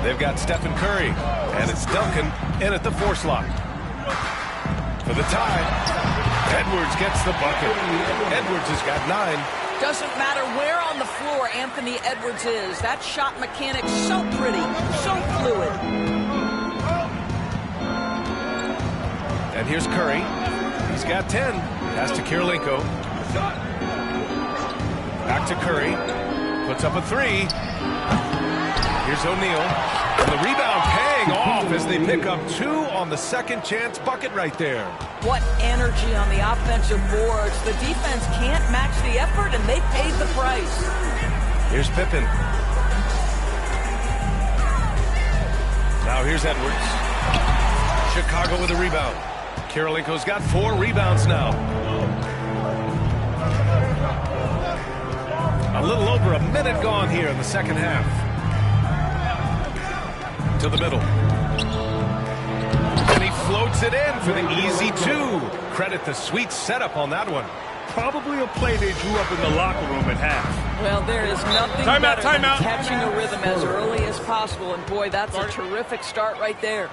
They've got Stephen Curry, and it's Duncan in at the 4 slot. For the tie, Edwards gets the bucket. Edwards has got 9. Doesn't matter where on the floor Anthony Edwards is. That shot mechanic's so pretty, so fluid. And here's Curry. He's got 10. Pass to Kirilenko. Back to Curry. Puts up a 3. Here's O'Neal. And the rebound paying off as they pick up 2 on the second chance bucket right there. What energy on the offensive boards. The defense can't match the effort, and they paid the price. Here's Pippen. Now here's Edwards. Chicago with a rebound. Kirilenko's got 4 rebounds now. A little over a minute gone here in the second half. To the middle. And he floats it in for the easy 2. Credit the sweet setup on that one. Probably a play they drew up in the locker room at half. Well, there is nothing better than catching a rhythm as early as possible. And boy, that's a terrific start right there.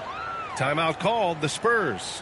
Timeout called, the Spurs.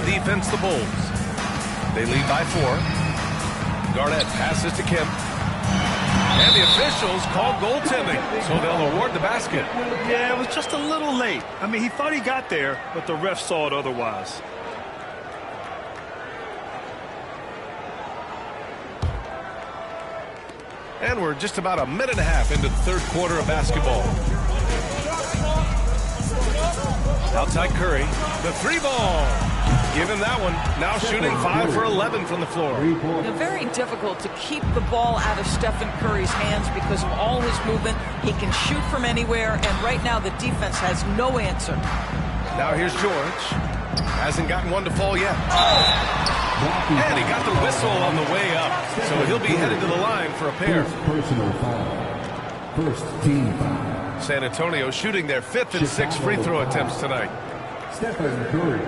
defense, the Bulls. They lead by 4. Garnett passes to Kemp. And the officials call goaltending, so they'll award the basket. Yeah, it was just a little late. I mean, he thought he got there, but the ref saw it otherwise. And we're just about a minute and a half into the third quarter of basketball. Outside Curry, the 3-ball. Give him that one. Now shooting 5 for 11 from the floor. Very difficult to keep the ball out of Stephen Curry's hands because of all his movement. He can shoot from anywhere, and right now the defense has no answer. Now here's George. Hasn't gotten one to fall yet. And he got the whistle on the way up, so he'll be headed to the line for a pair. Personal foul. First team foul. San Antonio shooting their 5th and 6th free throw attempts tonight. Stephen Curry.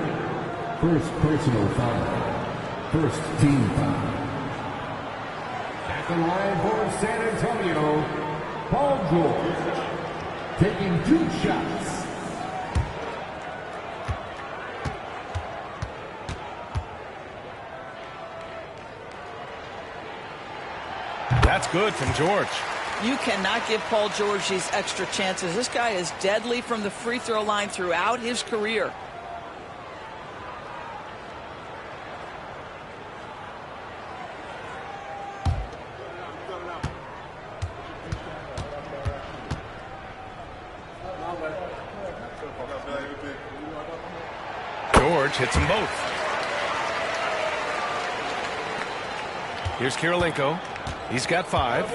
First personal foul. First team foul. At the line for San Antonio, Paul George. Taking 2 shots. That's good from George. You cannot give Paul George these extra chances. This guy is deadly from the free throw line throughout his career. George hits them both. Here's Kirilenko. He's got 5.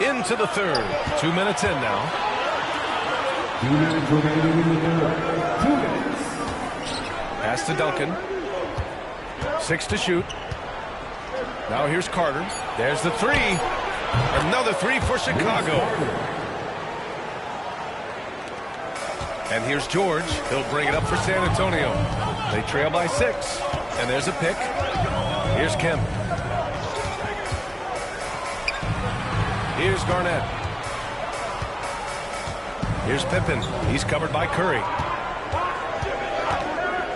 Into the third. 2 minutes in now. 2 minutes remaining in the third. 2 minutes. Pass to Duncan. 6 to shoot. Now here's Carter. There's the 3. Another 3 for Chicago. And here's George. He'll bring it up for San Antonio. They trail by 6. And there's a pick. Here's Kemp. Here's Garnett. Here's Pippen. He's covered by Curry.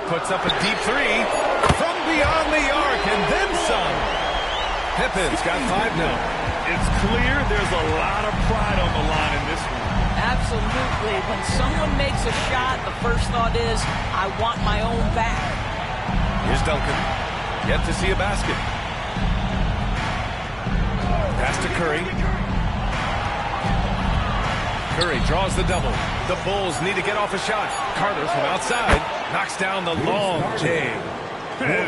Puts up a deep 3 from beyond the arc and then some. Pippen's got 5 now. It's clear there's a lot of pride on the line in this one. Absolutely. When someone makes a shot, the first thought is, I want my own back. Here's Duncan. Yet to see a basket. Pass to Curry. Curry draws the double. The Bulls need to get off a shot. Carter from outside knocks down the long J.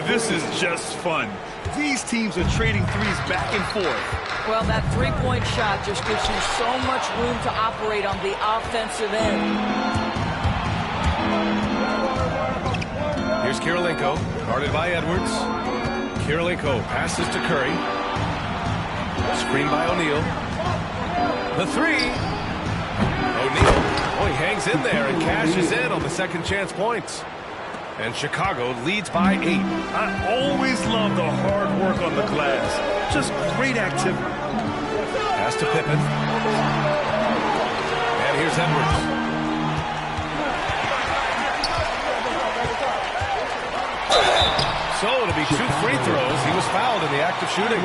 This is just fun. These teams are trading threes back and forth. Well, that three-point shot just gives you so much room to operate on the offensive end. Here's Kirilenko, guarded by Edwards. Kirilenko passes to Curry. Screen by O'Neal. The 3. O'Neal, he hangs in there and cashes in on the second chance points. And Chicago leads by 8. I always love the hard work on the glass. Just great activity. Pass to Pippen. And here's Edwards. So it'll be 2 free throws. He was fouled in the act of shooting.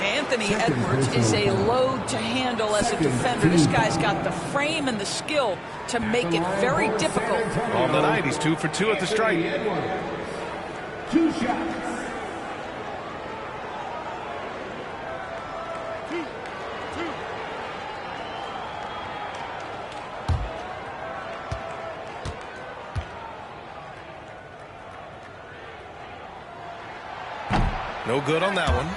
Anthony Edwards is a load to handle as a defender. This guy's got the frame and the skill to make it very difficult. On the night, he's 2 for 2 at the stripe. 2 shots. No good on that one.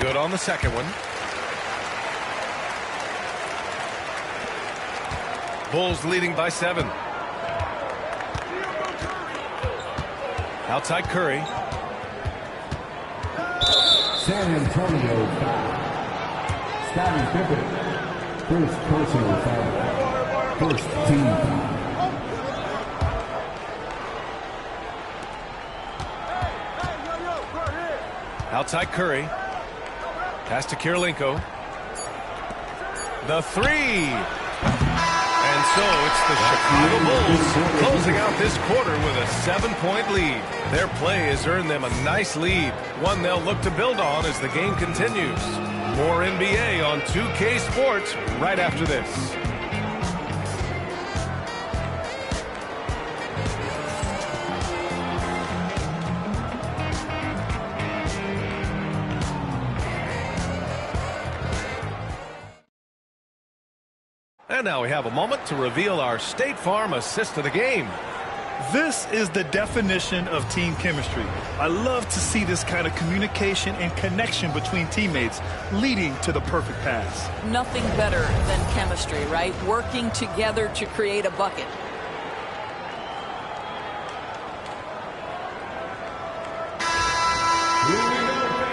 Good on the second one. Bulls leading by 7. Outside Curry. San Antonio foul. Scottie Pippen. First personal foul. First team foul. Outside Curry. Pass to Kirilenko. The three. And so it's the Chicago Bulls closing out this quarter with a 7-point lead. Their play has earned them a nice lead, one they'll look to build on as the game continues. More NBA on 2K Sports right after this. And now we have a moment to reveal our State Farm assist of the game. This is the definition of team chemistry. I love to see this kind of communication and connection between teammates leading to the perfect pass. Nothing better than chemistry, right? Working together to create a bucket.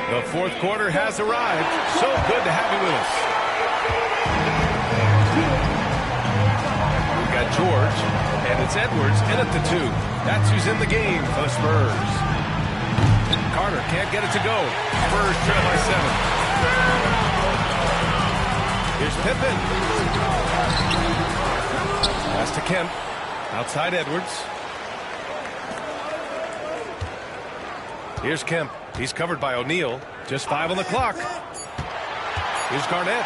The fourth quarter has arrived. So good to have you with us. We've got George, and it's Edwards in at the 2. That's who's in the game for the Spurs. Carter can't get it to go. Spurs trail by 7. Here's Pippen. Pass to Kemp. Outside Edwards. Here's Kemp. He's covered by O'Neal. Just 5 on the clock. Here's Garnett.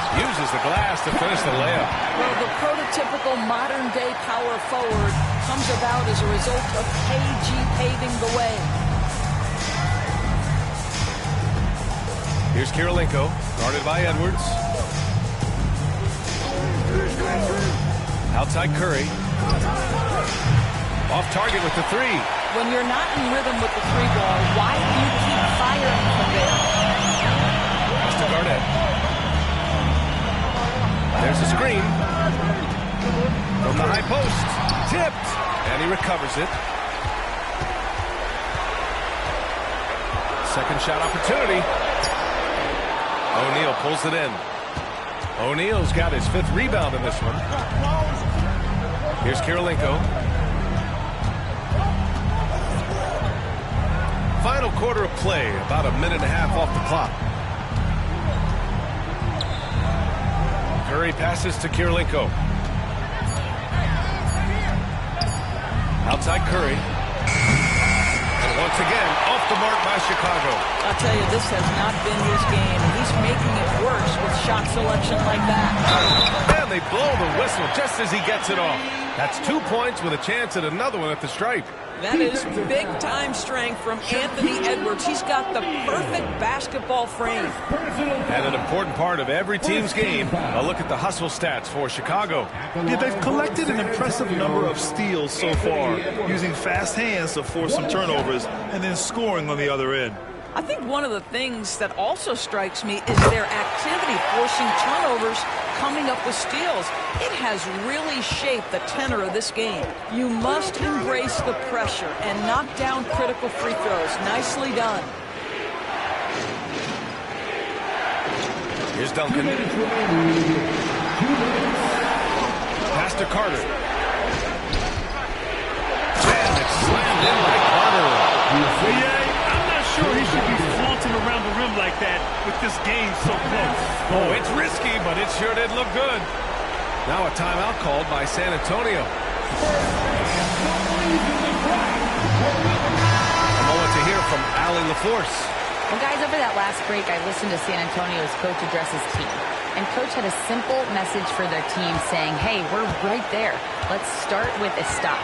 Uses the glass to finish the layup. Well, the prototypical modern-day power forward comes about as a result of KG paving the way. Here's Kirilenko, guarded by Edwards. Outside Curry. Off target with the 3. When you're not in rhythm with the 3 ball, why do you keep firing from there? Pass to Garnett. There's a screen. From the high post. Tipped. And he recovers it. Second shot opportunity. O'Neal pulls it in. O'Neal's got his 5th rebound in this one. Here's Kirilenko. Final quarter of play, about a minute and a half off the clock. Curry passes to Kirilenko. Outside Curry. And once again, off the mark by Chicago. I'll tell you, this has not been his game. He's making it worse with shot selection like that. And they blow the whistle just as he gets it off. That's 2 points with a chance at another one at the stripe. That is big-time strength from Anthony Edwards. He's got the perfect basketball frame. And an important part of every team's game, a look at the hustle stats for Chicago. Yeah, they've collected an impressive number of steals so far, using fast hands to force some turnovers and then scoring on the other end. I think one of the things that also strikes me is their activity forcing turnovers, coming up with steals. It has really shaped the tenor of this game. You must embrace the pressure and knock down critical free throws. Nicely done. Here's Duncan. Pass to Carter. And it's slammed in by Carter. He should be flaunting around the rim like that with this game so close. Oh, it's risky, but it sure did look good. Now a timeout called by San Antonio. A moment to hear from Allie LaForce. Well, guys, over that last break, I listened to San Antonio's coach address his team. And coach had a simple message for their team saying, hey, we're right there. Let's start with a stop.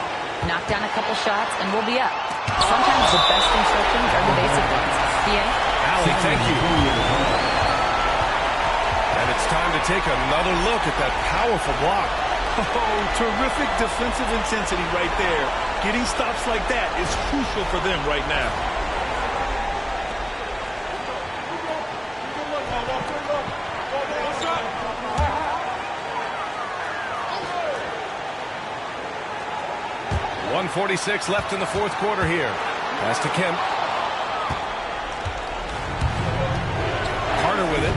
Knock down a couple shots, and we'll be up. Sometimes the best instructions are the basic ones. Allie, thank you. And it's time to take another look at that powerful block. Oh, terrific defensive intensity right there. Getting stops like that is crucial for them right now. .146 left in the fourth quarter here. Pass to Kemp. Carter with it.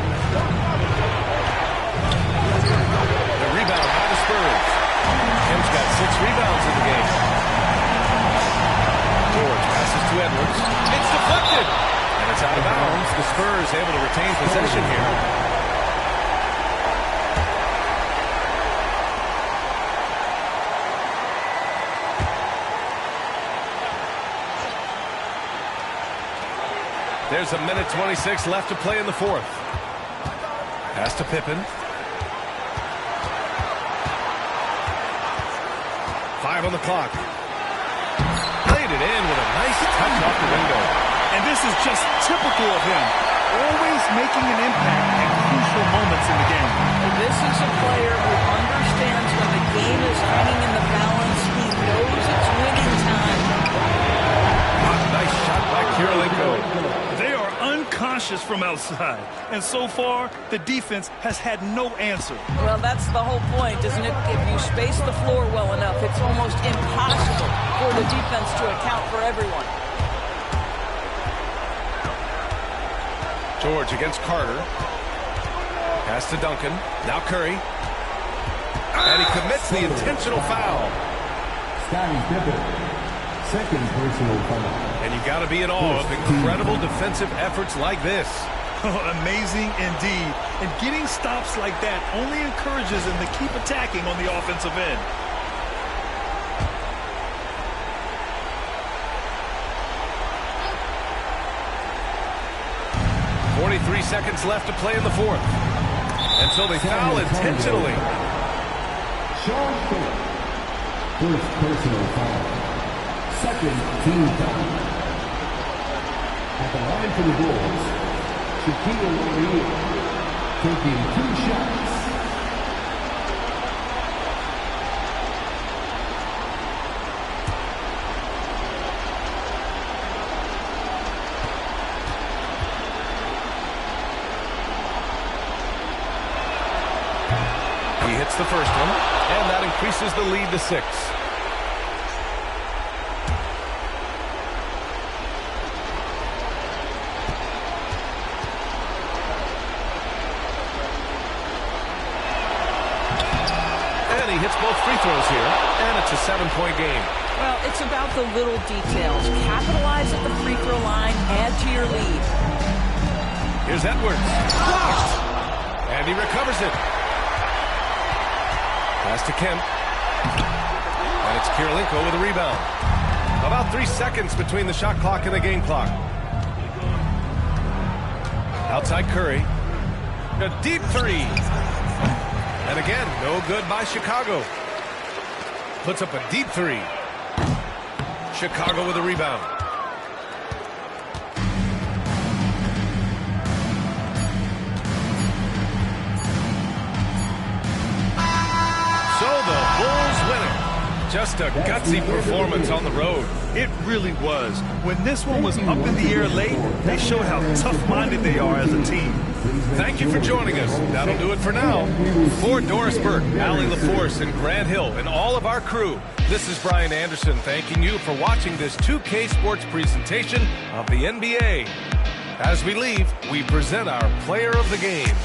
rebound by the Spurs. Kim's got 6 rebounds in the game. George passes to Edwards. It's deflected. And it's out of bounds. The Spurs able to retain possession here. There's a minute 26 left to play in the fourth. Pass to Pippen. 5 on the clock. Played it in with a nice touch off the window. And this is just typical of him. Always making an impact at crucial moments in the game. This is a player who understands when the game is hanging in the balance. He knows it's winning time. Nice shot by Kirilenko. They are unconscious from outside. And so far, the defense has had no answer. Well, that's the whole point, isn't it? If you space the floor well enough, it's almost impossible for the defense to account for everyone. George against Carter. Pass to Duncan. Now Curry. And he commits the intentional foul. Scottie Pippen, second personal foul. And you got to be in awe of incredible defensive efforts like this. Amazing indeed. And getting stops like that only encourages him to keep attacking on the offensive end. .43 seconds left to play in the fourth. And so they foul intentionally. Sean Phillips, first personal foul. Second team foul. At the line for the Bulls, Shaquille O'Neal taking 2 shots. He hits the first one, and that increases the lead to 6. And he hits both free throws here, and it's a 7-point game. Well, it's about the little details. Capitalize at the free throw line, add to your lead. Here's Edwards. Blocked! And he recovers it. Pass to Kemp. And it's Kirilenko with a rebound. About 3 seconds between the shot clock and the game clock. Outside Curry. A deep 3. And again, no good by Chicago. Puts up a deep 3. Chicago with a rebound. Just a gutsy performance on the road. It really was. When this one was up in the air late, they showed how tough-minded they are as a team. Thank you for joining us. That'll do it for now. For Doris Burke, Allie LaForce, and Grant Hill, and all of our crew, this is Brian Anderson thanking you for watching this 2K Sports presentation of the NBA. As we leave, we present our player of the game.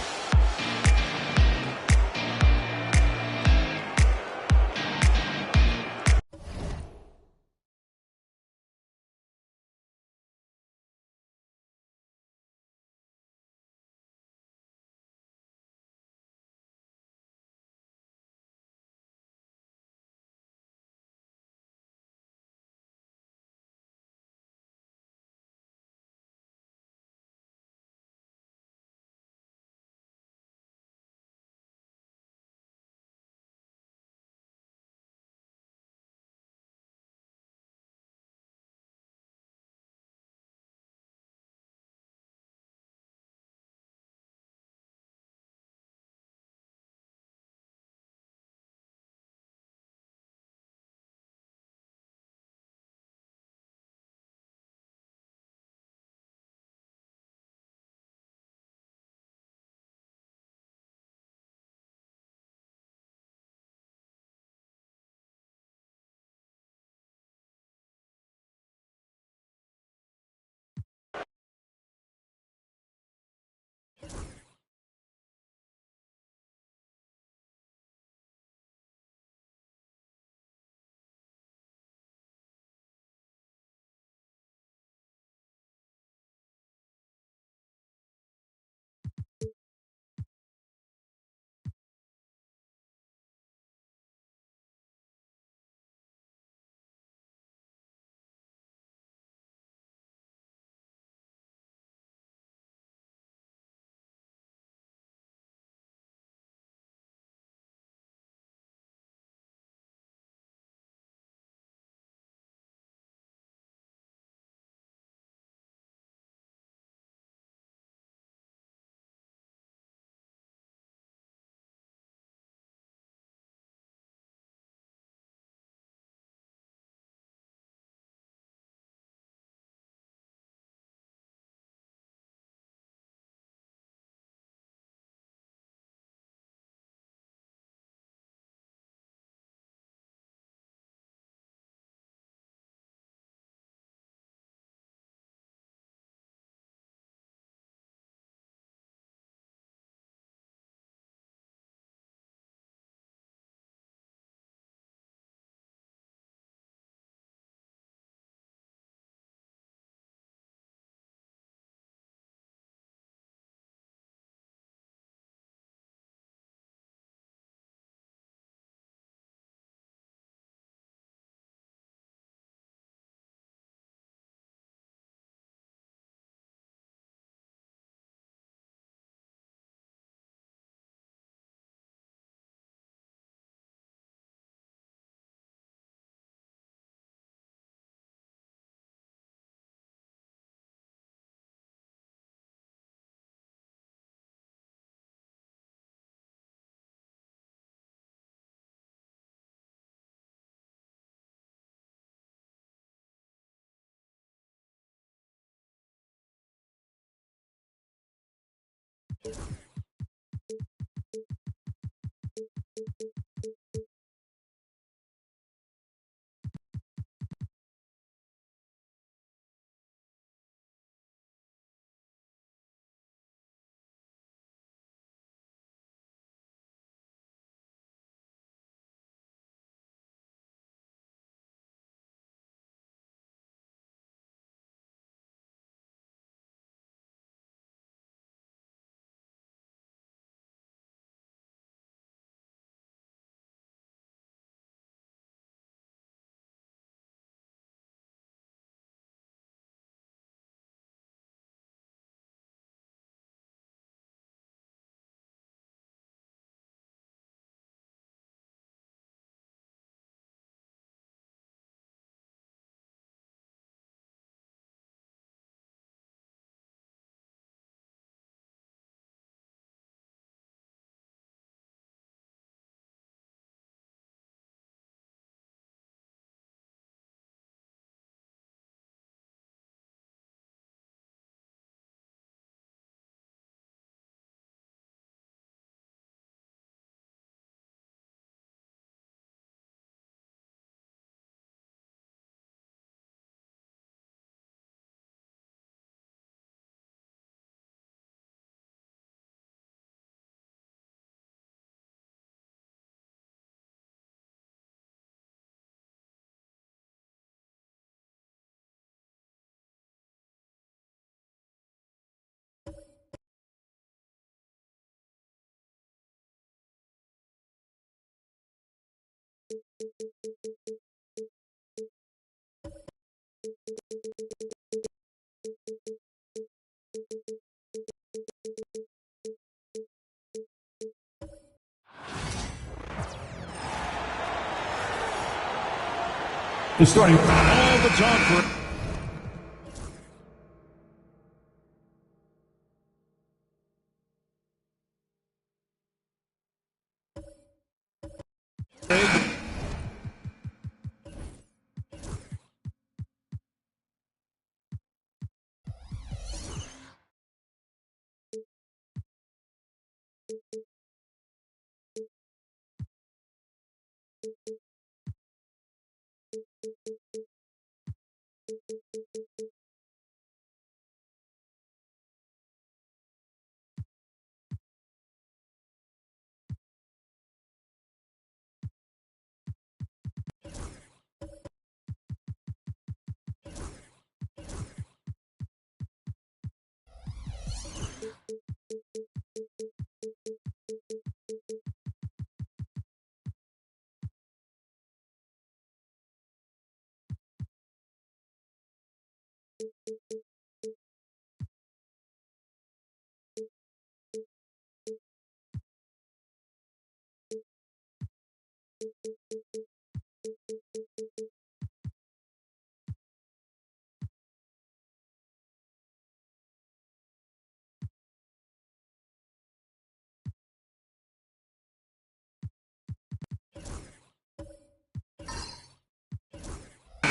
The starting. All the talk for.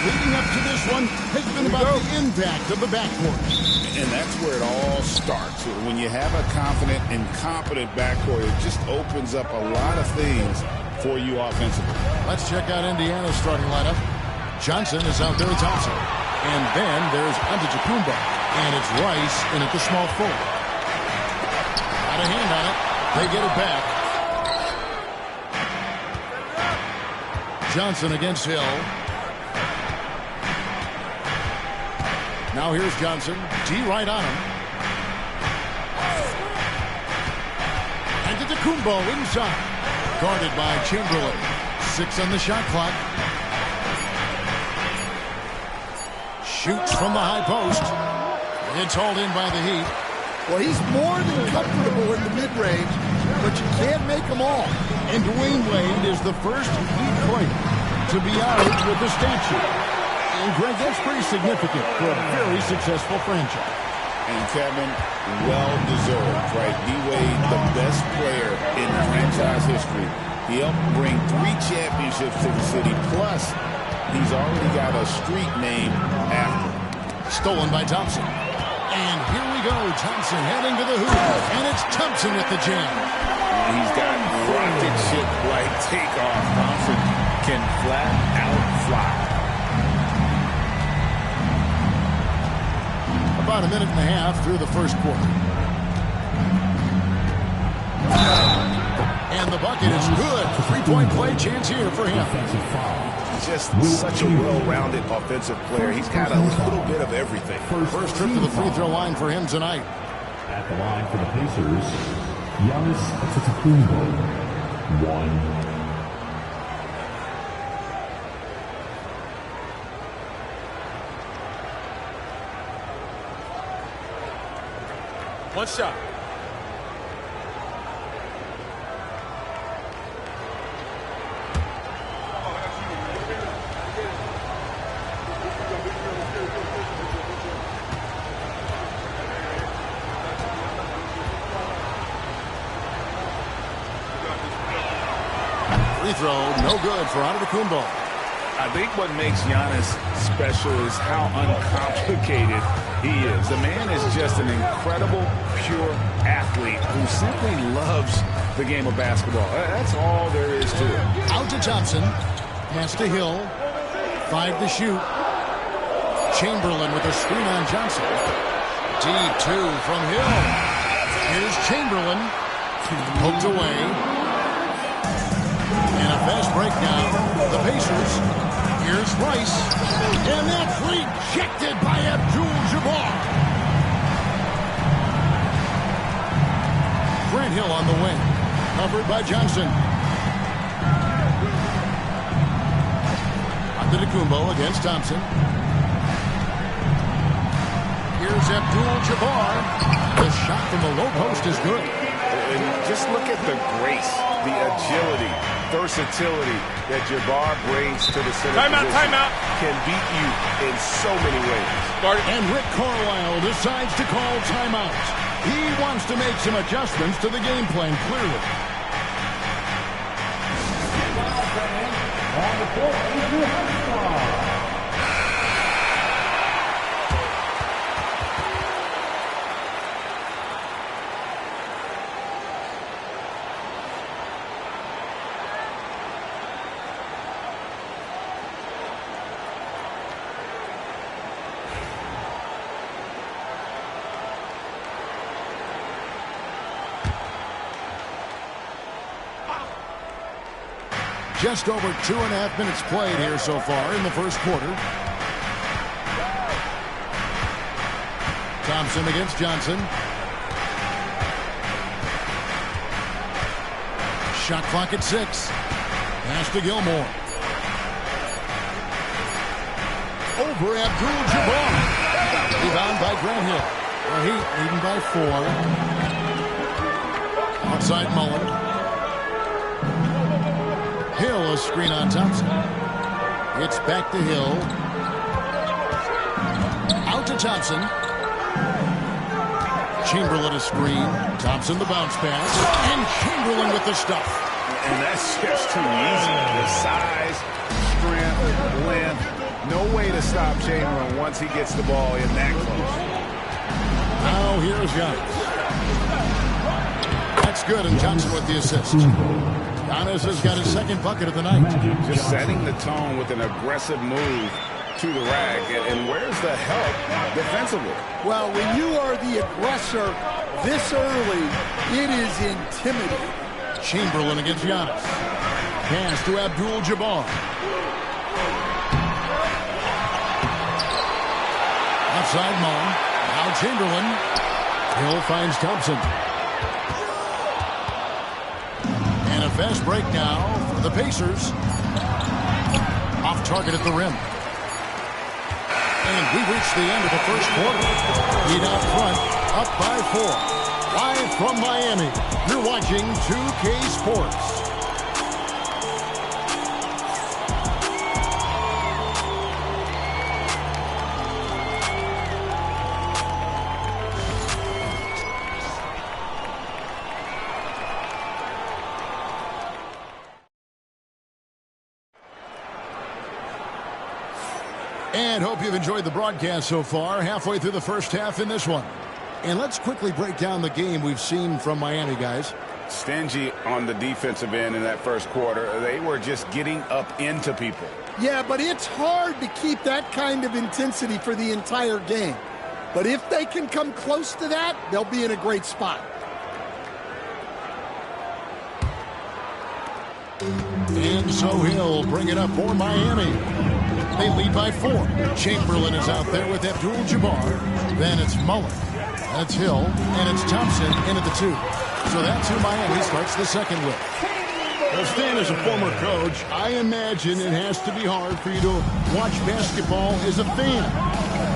Leading up to this one has been about the impact of the backcourt. And that's where it all starts. When you have a confident and competent backcourt, it just opens up a lot of things for you offensively. Let's check out Indiana's starting lineup. Johnson is out there at Thompson. And then there's Antetokounmpo. And it's Rice in at the small forward. Got a hand on it. They get it back. Johnson against Hill. Now here's Johnson. D right on him. Antetokounmpo inside. Guarded by Chamberlain. 6 on the shot clock. Shoots from the high post. It's hauled in by the Heat. Well, he's more than comfortable in the mid-range, but you can't make them all. And Dwayne Wade is the first Heat player to be out with the statue. And Greg, that's pretty significant for a very successful franchise. And Kevin, well-deserved, right? D-Wade, the best player in franchise history. He helped bring 3 championships to the city. Plus, he's already got a street named after him. Stolen by Thompson. And here we go. Thompson heading to the hoop. And it's Thompson with the jam. He's got rocket ship-like takeoff. Thompson can flat out fly. About a minute and a half through the first quarter. And the bucket is good. Three-point play chance here for him. Just such a well-rounded offensive player. He's got a little bit of everything. First trip to the free throw line for him tonight. At the line for the Pacers, Giannis Antetokounmpo. 1. One shot. Free throw, no good for Antetokounmpo. I think what makes Giannis special is how uncomplicated he is. The man is just an incredible, pure athlete who simply loves the game of basketball. That's all there is to it. Out to Thompson. Pass to Hill. 5 to shoot. Chamberlain with a screen on Johnson. Deep 2 from Hill. Here's Chamberlain. Poked away. And a fast break now. The Pacers. Here's Rice. And that's rejected by Abdul-Jabbar. Grant Hill on the wing. Covered by Johnson. Antetokounmpo against Thompson. Here's Abdul-Jabbar. The shot from the low post is good. And just look at the grace, the agility, versatility that Jabbar brings to the center position. Timeout. Can beat you in so many ways. And Rick Carlisle decides to call timeout. He wants to make some adjustments to the game plan, clearly. On the court, Andrew Hextall. Just over 2.5 minutes played here so far in the first quarter. Thompson against Johnson. Shot clock at 6. Pass to Gilmore. Over Abdul-Jabbar. Rebound by Grant Hill. The Heat leading by 4. Outside Mullen. Hill, a screen on Thompson. It's back to Hill. Out to Thompson. Chamberlain a screen. Thompson the bounce pass. And Chamberlain with the stuff. And that's just too easy. The size, strength, length. No way to stop Chamberlain once he gets the ball in that close. Now here's Giannis. That's good, and Johnson with the assist. Giannis has got his second bucket of the night. Just setting the tone with an aggressive move to the rack. And where's the help defensively? Well, when you are the aggressor this early, it is intimidating. Chamberlain against Giannis. Pass to Abdul-Jabbar. Outside Mullen. Now Chamberlain. Hill finds Thompson. And a fast break now for the Pacers. Off target at the rim. And we reach the end of the first quarter. Heat out front, up by 4. Live from Miami, you're watching 2K Sports. And and hope you've enjoyed the broadcast so far. Halfway through the first half in this one. And let's quickly break down the game we've seen from Miami, guys. Stingy on the defensive end in that first quarter. They were just getting up into people. Yeah, but it's hard to keep that kind of intensity for the entire game. But if they can come close to that, they'll be in a great spot. And so he'll bring it up for Miami. They lead by 4. Chamberlain is out there with Abdul-Jabbar. Then it's Mullen. That's Hill. And it's Thompson in at the 2. So that's who Miami starts the second with. Well, Stan, as a former coach, I imagine it has to be hard for you to watch basketball as a fan.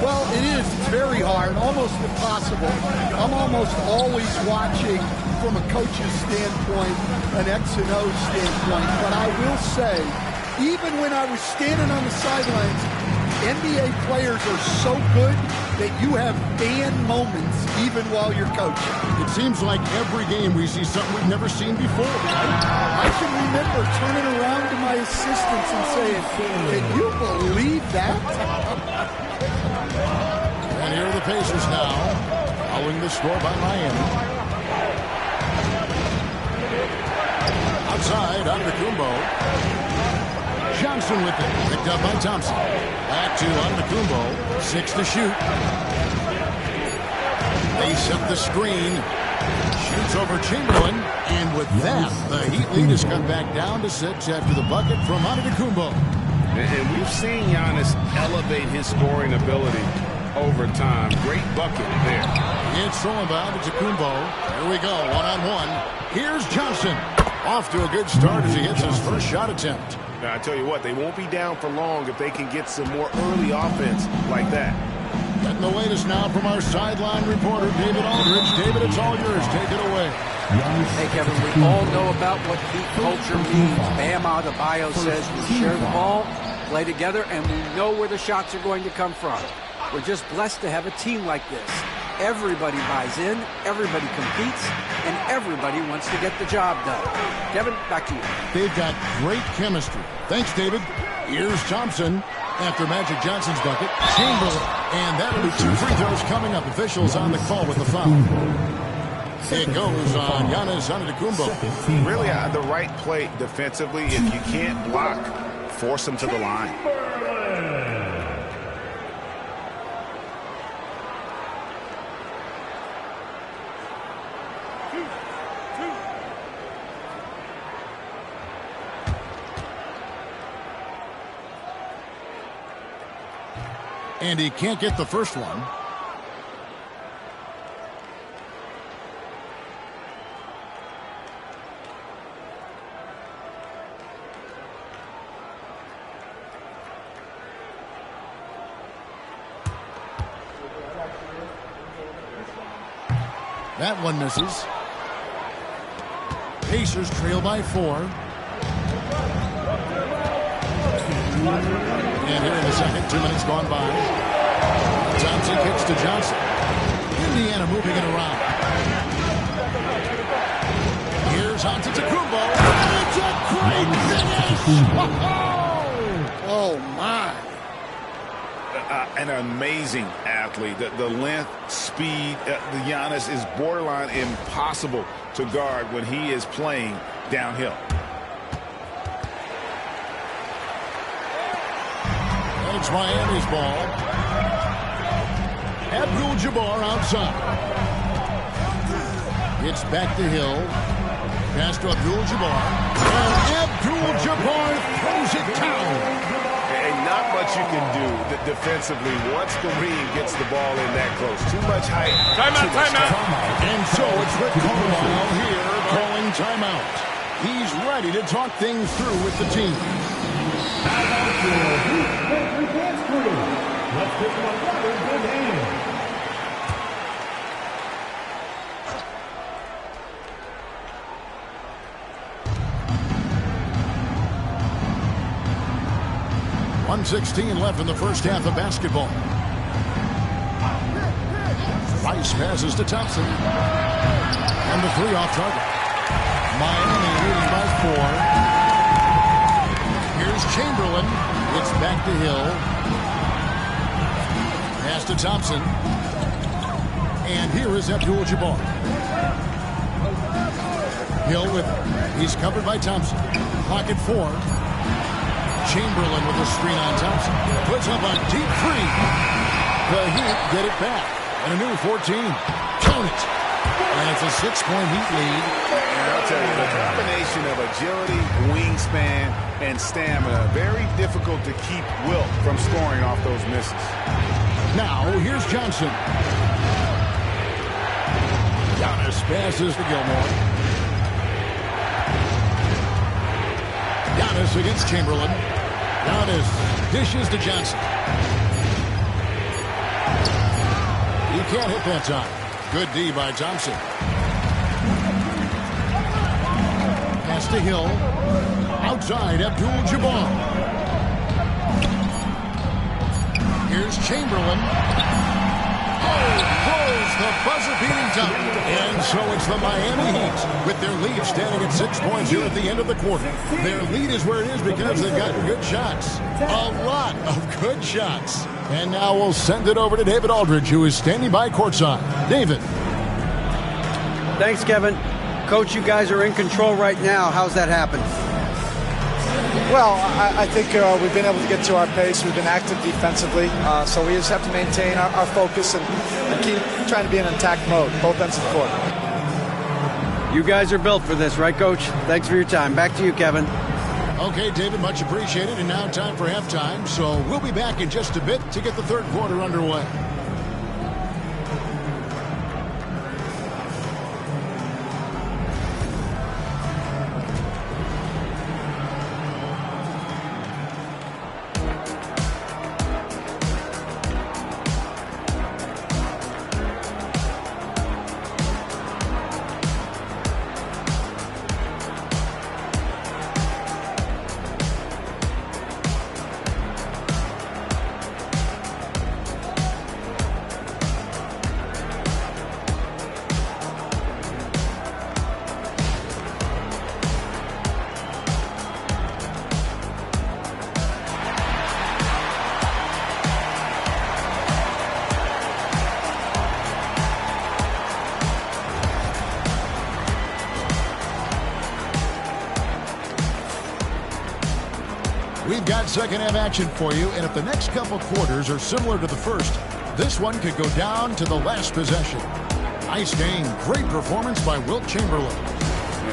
Well, it is. It's very hard, almost impossible. I'm almost always watching from a coach's standpoint, an X and O standpoint. But I will say, even when I was standing on the sidelines, NBA players are so good that you have fan moments even while you're coaching. It seems like every game we see something we've never seen before. I can remember turning around to my assistants and saying, can you believe that? And here are the Pacers now, following the score by Miami. Outside, Antetokounmpo. Johnson with it, picked up by Thompson. Back to Antetokounmpo, 6 to shoot. They set the screen. Shoots over Chamberlain. And with that, the Heat lead is cut back down to 6 after the bucket from Antetokounmpo. And we've seen Giannis elevate his scoring ability over time. Great bucket there. It's thrown by Antetokounmpo. Here we go, one-on-one. Here's Johnson. Off to a good start as he hits his first shot attempt. Now, I tell you what, they won't be down for long if they can get some more early offense like that. Getting the latest now from our sideline reporter, David Aldridge. David, it's all yours. Take it away. Hey, Kevin, we all know about what Heat culture means. Bam Adebayo says we share the ball, play together, and we know where the shots are going to come from. We're just blessed to have a team like this. Everybody buys in, everybody competes, and everybody wants to get the job done. Kevin, back to you. They've got great chemistry. Thanks, David. Here's Thompson after Magic Johnson's bucket. Chamberlain. And that'll be 2 free throws coming up. Officials on the call with the foul. It goes on Giannis Antetokounmpo. Really the right play defensively. If you can't block, force them to the line. And he can't get the first one. That one misses. Pacers trail by 4. And here in the second, 2 minutes gone by. Thompson kicks to Johnson. Indiana moving it around. Here's Antetokounmpo. It's a great finish! Oh, my. An amazing athlete. The length, speed, the Giannis is borderline impossible to guard when he is playing downhill. It's Miami's ball. Abdul-Jabbar outside. It's back to Hill. Pass to Abdul-Jabbar. And Abdul-Jabbar throws it down. And not much you can do defensively once Kareem gets the ball in that close. Too much height. Timeout. And so it's Rick Carlisle here calling timeout. He's ready to talk things through with the team. Let's give him another good hand. .116 left in the first half of basketball. Rice passes to Thompson. And the 3 off target. Miami leading by 4. Here's Chamberlain. It's back to Hill. Pass to Thompson. And here is Abdul-Jabbar. Hill with it. He's covered by Thompson. Clock at 4. Chamberlain with a screen on Thompson. Puts up a deep three. The Heat get it back. And a new 14. Count it. And it's a 6-point Heat lead. And I'll tell you, the combination of agility, wingspan, and stamina, very difficult to keep Wilt from scoring off those misses. Now, here's Johnson. Giannis passes to Gilmore. Giannis against Chamberlain. Giannis dishes to Johnson. He can't hit that time. Good D by Thompson. Pass to Hill. Outside, Abdul-Jabbar. Here's Chamberlain. Throws the buzzer-beating dunk. And so it's the Miami Heat with their lead standing at 6 points here at the end of the quarter. Their lead is where it is because they've gotten good shots. A lot of good shots. And now we'll send it over to David Aldridge, who is standing by courtside. David. Thanks, Kevin. Coach, you guys are in control right now. How's that happen? Well, I think we've been able to get to our pace. We've been active defensively, so we just have to maintain our focus and keep trying to be in attack mode, both ends of the court. You guys are built for this, right, Coach? Thanks for your time. Back to you, Kevin. Okay, David, much appreciated. And now time for halftime, so we'll be back in just a bit to get the third quarter underway. We've got second half action for you, and if the next couple quarters are similar to the first, this one could go down to the last possession. Nice game. Great performance by Wilt Chamberlain.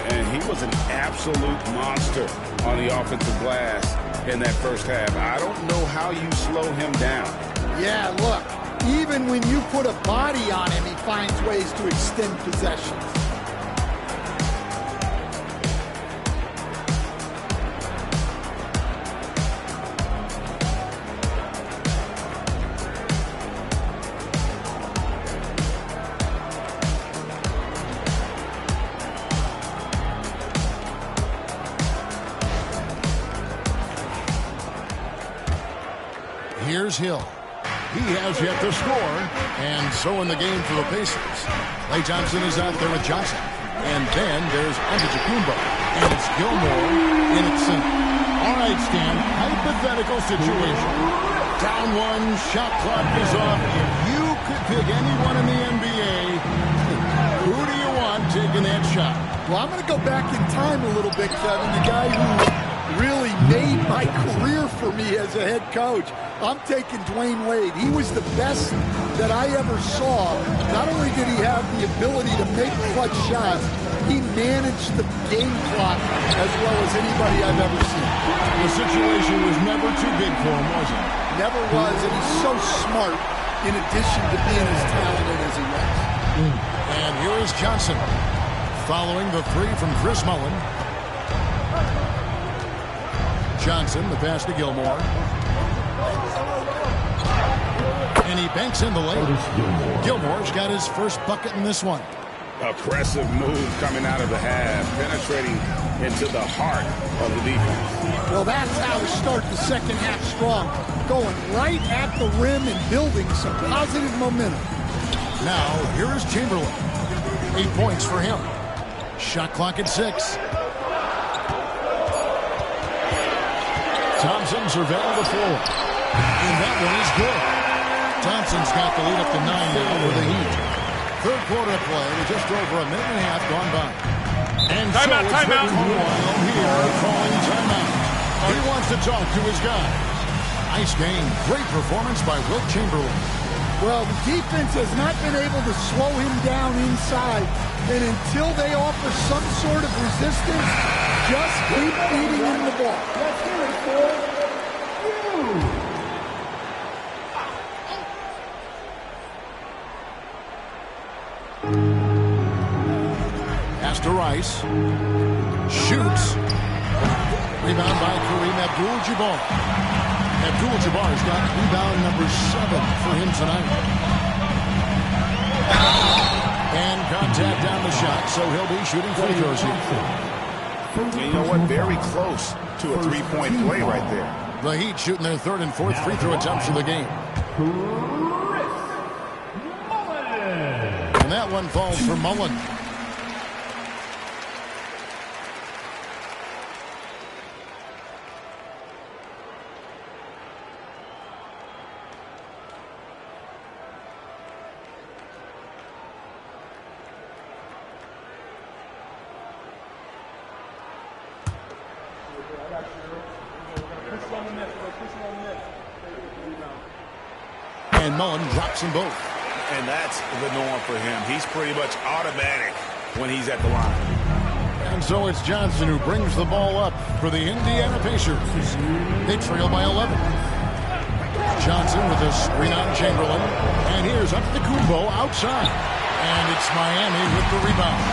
And he was an absolute monster on the offensive glass in that first half. I don't know how you slow him down. Yeah, look, even when you put a body on him, he finds ways to extend possessions. Here's Hill. He has yet to score, and so in the game for the Pacers. Klay Thompson is out there with Johnson. And then there's Antetokounmpo. And it's Gilmore in its center. All right, Stan, hypothetical situation. Down one, shot clock is off. If you could pick anyone in the NBA, who do you want taking that shot? Well, I'm going to go back in time a little bit, Kevin. The guy who really made my career for me as a head coach. I'm taking Dwayne Wade. He was the best that I ever saw. Not only did he have the ability to make clutch shots, he managed the game clock as well as anybody I've ever seen. The situation was never too big for him, was it? Never was, and he's so smart in addition to being as talented as he was. And here is Johnson following the three from Chris Mullin. Johnson, the pass to Gilmore. And he banks in the lane. Gilmore's got his first bucket in this one. Aggressive move coming out of the half, penetrating into the heart of the defense. Well, that's how to start the second half strong. Going right at the rim and building some positive momentum. Now, here is Chamberlain. 8 points for him. Shot clock at 6. Thompson surveilling the floor. And that one is good. Thompson's got the lead up to 9 now for the Heat. Third quarter play with just over a minute and a half gone by. And timeout, so timeout. Here calling timeout. He wants to talk to his guy. Nice game. Great performance by Wilt Chamberlain. Well, the defense has not been able to slow him down inside. And until they offer some sort of resistance, just keep feeding him the ball. Let's hear it for you. Pass to Rice. Shoots. Rebound by Kareem Abdul-Jabbar. Abdul-Jabbar's got rebound number 7 for him tonight. And contact down the shot, so he'll be shooting free throws here. And you know what? Very close to a three-point play right there. The Heat shooting their third and fourth free throw attempts of the game. And that one falls for Mullen. And Mullen drops them both. And that's the norm for him. He's pretty much automatic when he's at the line. And so it's Johnson who brings the ball up for the Indiana Pacers. They trail by 11. Johnson with a screen on Chamberlain. And here's Antetokounmpo outside. And it's Miami with the rebound.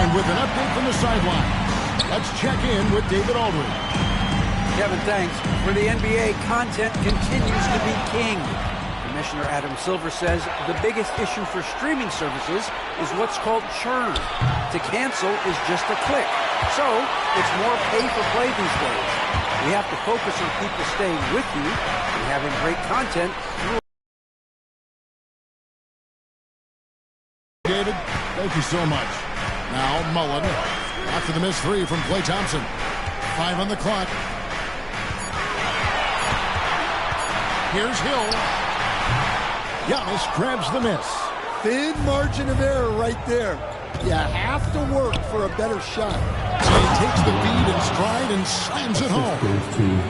And with an update from the sideline, let's check in with David Aldridge. Kevin, thanks. For the NBA, content continues to be king. Commissioner Adam Silver says the biggest issue for streaming services is what's called churn. To cancel is just a click. So it's more pay for play these days. We have to focus on people staying with you and having great content through. David, thank you so much. Now Mullen after the missed three from Klay Thompson. 5 on the clock. Here's Hill. Giannis grabs the miss. Thin margin of error right there. You have to work for a better shot. And he takes the feed in stride and slams it home.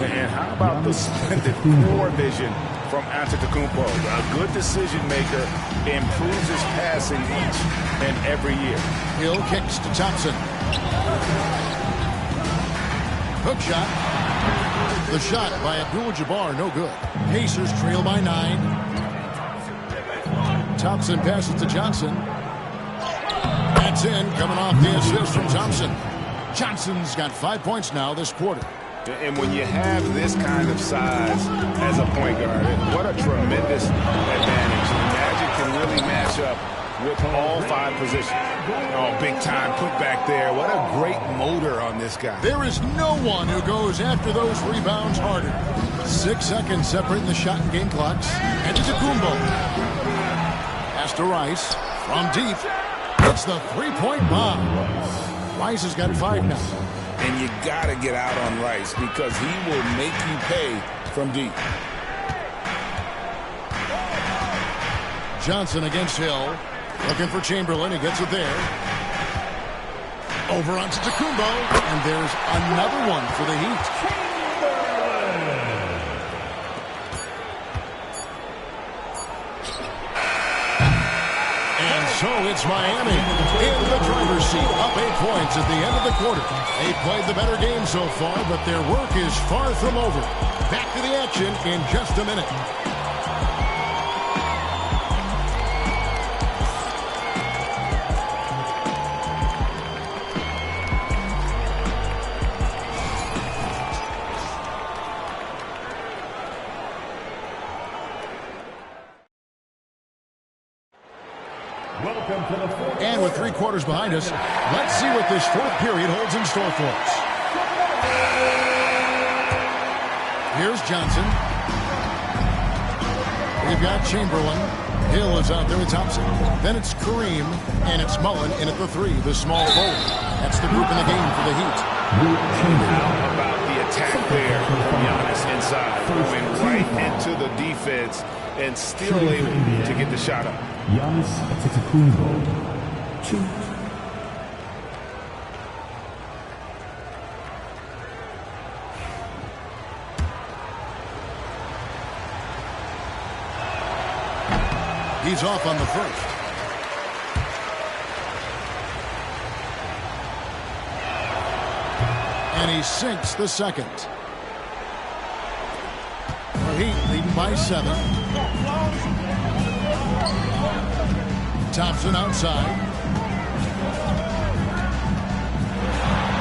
And how about the splendid floor vision from Antetokounmpo? A good decision maker, improves his passing each and every year. Hill kicks to Thompson. Hook shot. The shot by Abdul-Jabbar, no good. Pacers trail by 9. Thompson passes to Johnson. That's in, coming off the assist from Thompson. Johnson's got 5 points now this quarter. And when you have this kind of size as a point guard, what a tremendous advantage. Magic can really match up with all 5 positions. Oh, big time put back there. What a great motor on this guy. There is no one who goes after those rebounds harder. 6 seconds separating the shot and game clocks. Antetokounmpo. Pass to Rice. From deep. It's the three-point bomb. Rice has got 5 now. And you got to get out on Rice because he will make you pay from deep. Johnson against Hill. Looking for Chamberlain. He gets it there. Over onto Antetokounmpo. And there's another one for the Heat. And so it's Miami in the driver's seat. Up 8 points at the end of the quarter. They played the better game so far, but their work is far from over. Back to the action in just a minute. And with 3 quarters behind us, let's see what this fourth period holds in store for us. Here's Johnson. We've got Chamberlain. Hill is out there with Thompson. Then it's Kareem, and it's Mullen in at the 3, the small forward. That's the group in the game for the Heat. How about the attack there from Giannis inside, going right into the defense and still able to get the shot up. Giannis Antetokounmpo, 2. He's off on the first. And he sinks the second. The Heat leading by 7. Thompson outside.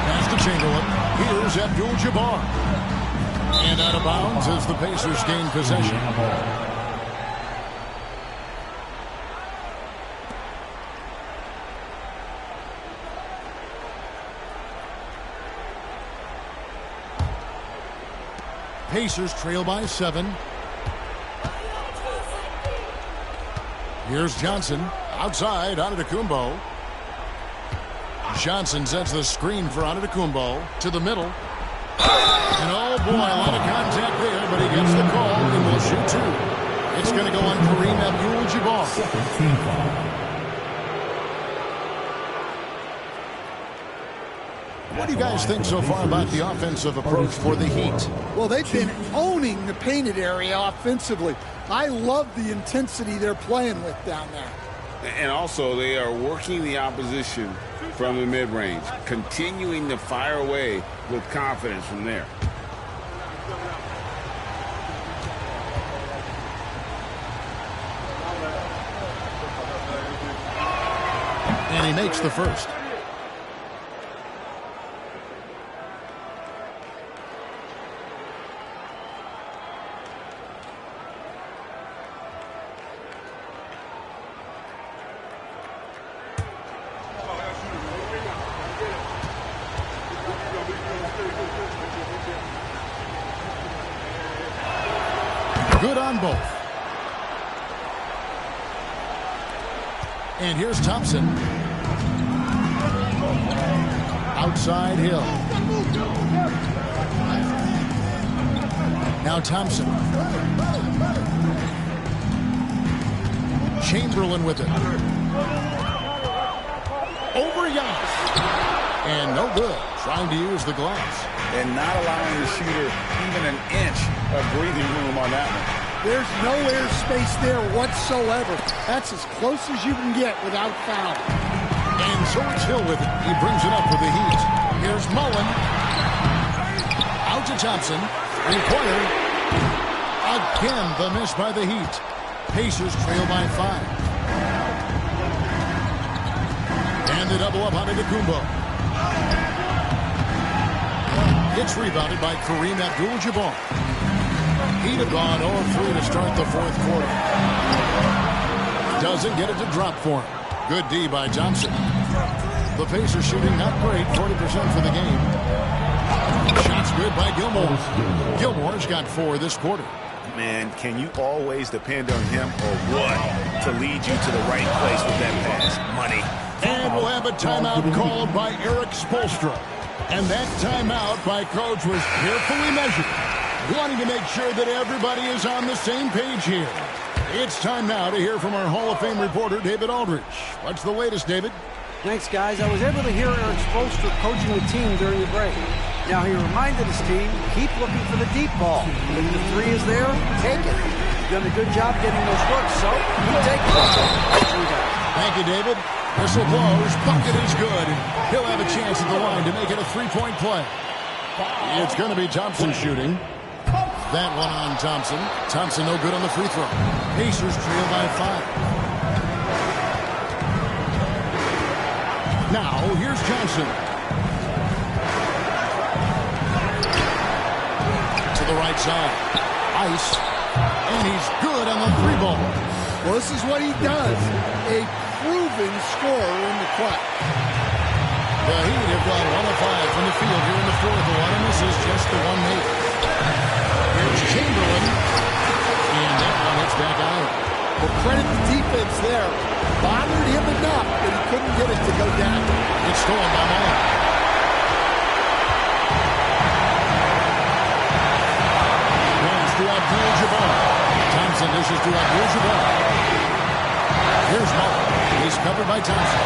Pass to Chamberlain. Here's Abdul-Jabbar. And out of bounds as the Pacers gain possession. Pacers trail by 7. Here's Johnson. Outside, Antetokounmpo. Johnson sets the screen for Antetokounmpo to the middle. And oh boy, a lot of contact there, but he gets the call and will shoot 2. It's going to go on Kareem Abdul-Jabbar. Second team foul. What do you guys think so far about the offensive approach for the Heat? Well, they've been owning the painted area offensively. I love the intensity they're playing with down there. And also, they are working the opposition from the mid-range, continuing to fire away with confidence from there. And he makes the first. Good on both. And here's Thompson. Outside Hill. Now Thompson. Chamberlain with it. Over Giannis. And no good. Trying to use the glass. And not allowing the shooter even an inch of breathing room on that one. There's no air space there whatsoever. That's as close as you can get without foul. And so it's Hill with it. He brings it up for the Heat. Here's Mullen. Out to Thompson. Three-pointer. Again, the miss by the Heat. Pacers trail by 5. And they double up on Antetokounmpo. It's rebounded by Kareem Abdul-Jabbar. Heat have gone 0-3 to start the fourth quarter. Doesn't get it to drop for him. Good D by Thompson. The Pacers shooting not great, 40% for the game. Shots good by Gilmore. Gilmore's got 4 this quarter. Man, can you always depend on him or what to lead you to the right place with that pass? Money. And we'll have a timeout called by Eric Spoelstra. And that timeout by Coach was carefully measured, wanting to make sure that everybody is on the same page here. It's time now to hear from our Hall of Fame reporter, David Aldridge. What's the latest, David? Thanks, guys. I was able to hear Eric Spoelstra coaching the team during the break. Now, he reminded his team, keep looking for the deep ball. If the 3 is there, take it. You've done a good job getting those looks, so keep taking it. Thank you, David. Whistle blows. Bucket is good. He'll have a chance at the line to make it a 3-point play. It's going to be Thompson shooting. That one on Thompson. Thompson no good on the free throw. Pacers trail by 5. Now, here's Johnson. To the right side. Ice. And he's good on the 3-ball. Well, this is what he does. A proven scorer in the clutch. The Heat have gone 1 of 5 from the field here in the fourth. A lot of misses, just the one made. Here's Chamberlain. And that one hits back out. Well, credit the defense there. Bothered him enough that he couldn't get it to go down. It's stolen by Mullen. Runs to Abdul-Jabbar. Thompson to forces to up. Here's the ball. Here's Mullen. He's covered by Thompson.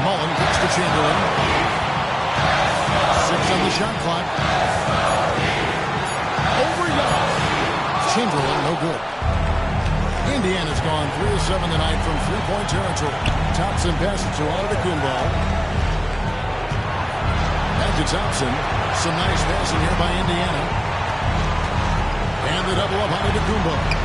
Mullen kicks to Chamberlain. 6 on the shot clock. Over Young. Chamberlain, no good. Indiana's gone 3 of 7 tonight from three-point territory. Thompson passes to Antetokounmpo. Back to Thompson. Some nice passing here by Indiana. And the double up Antetokounmpo.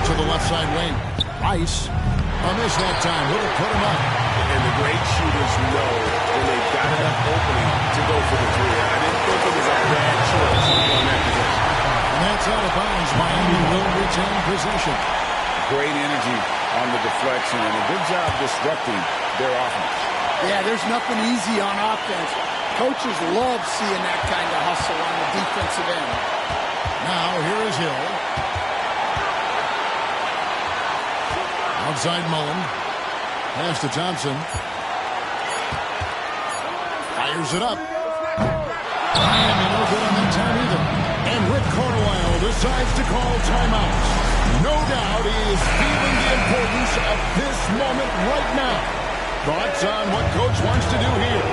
To the left side wing. Rice. A miss that time. Would have put him up. And the great shooters know when they've got enough opening to go for the three. I didn't think it was a bad choice on that possession. And that's out of bounds. Miami will retain possession. Great energy on the deflection and a good job disrupting their offense. Yeah, there's nothing easy on offense. Coaches love seeing that kind of hustle on the defensive end. Now here is Hill. Outside Mullen. Pass to Thompson. Fires it up. Miami no good on that time either. And Rick Carlisle decides to call timeout. No doubt he is feeling the importance of this moment right now. Thoughts on what Coach wants to do here?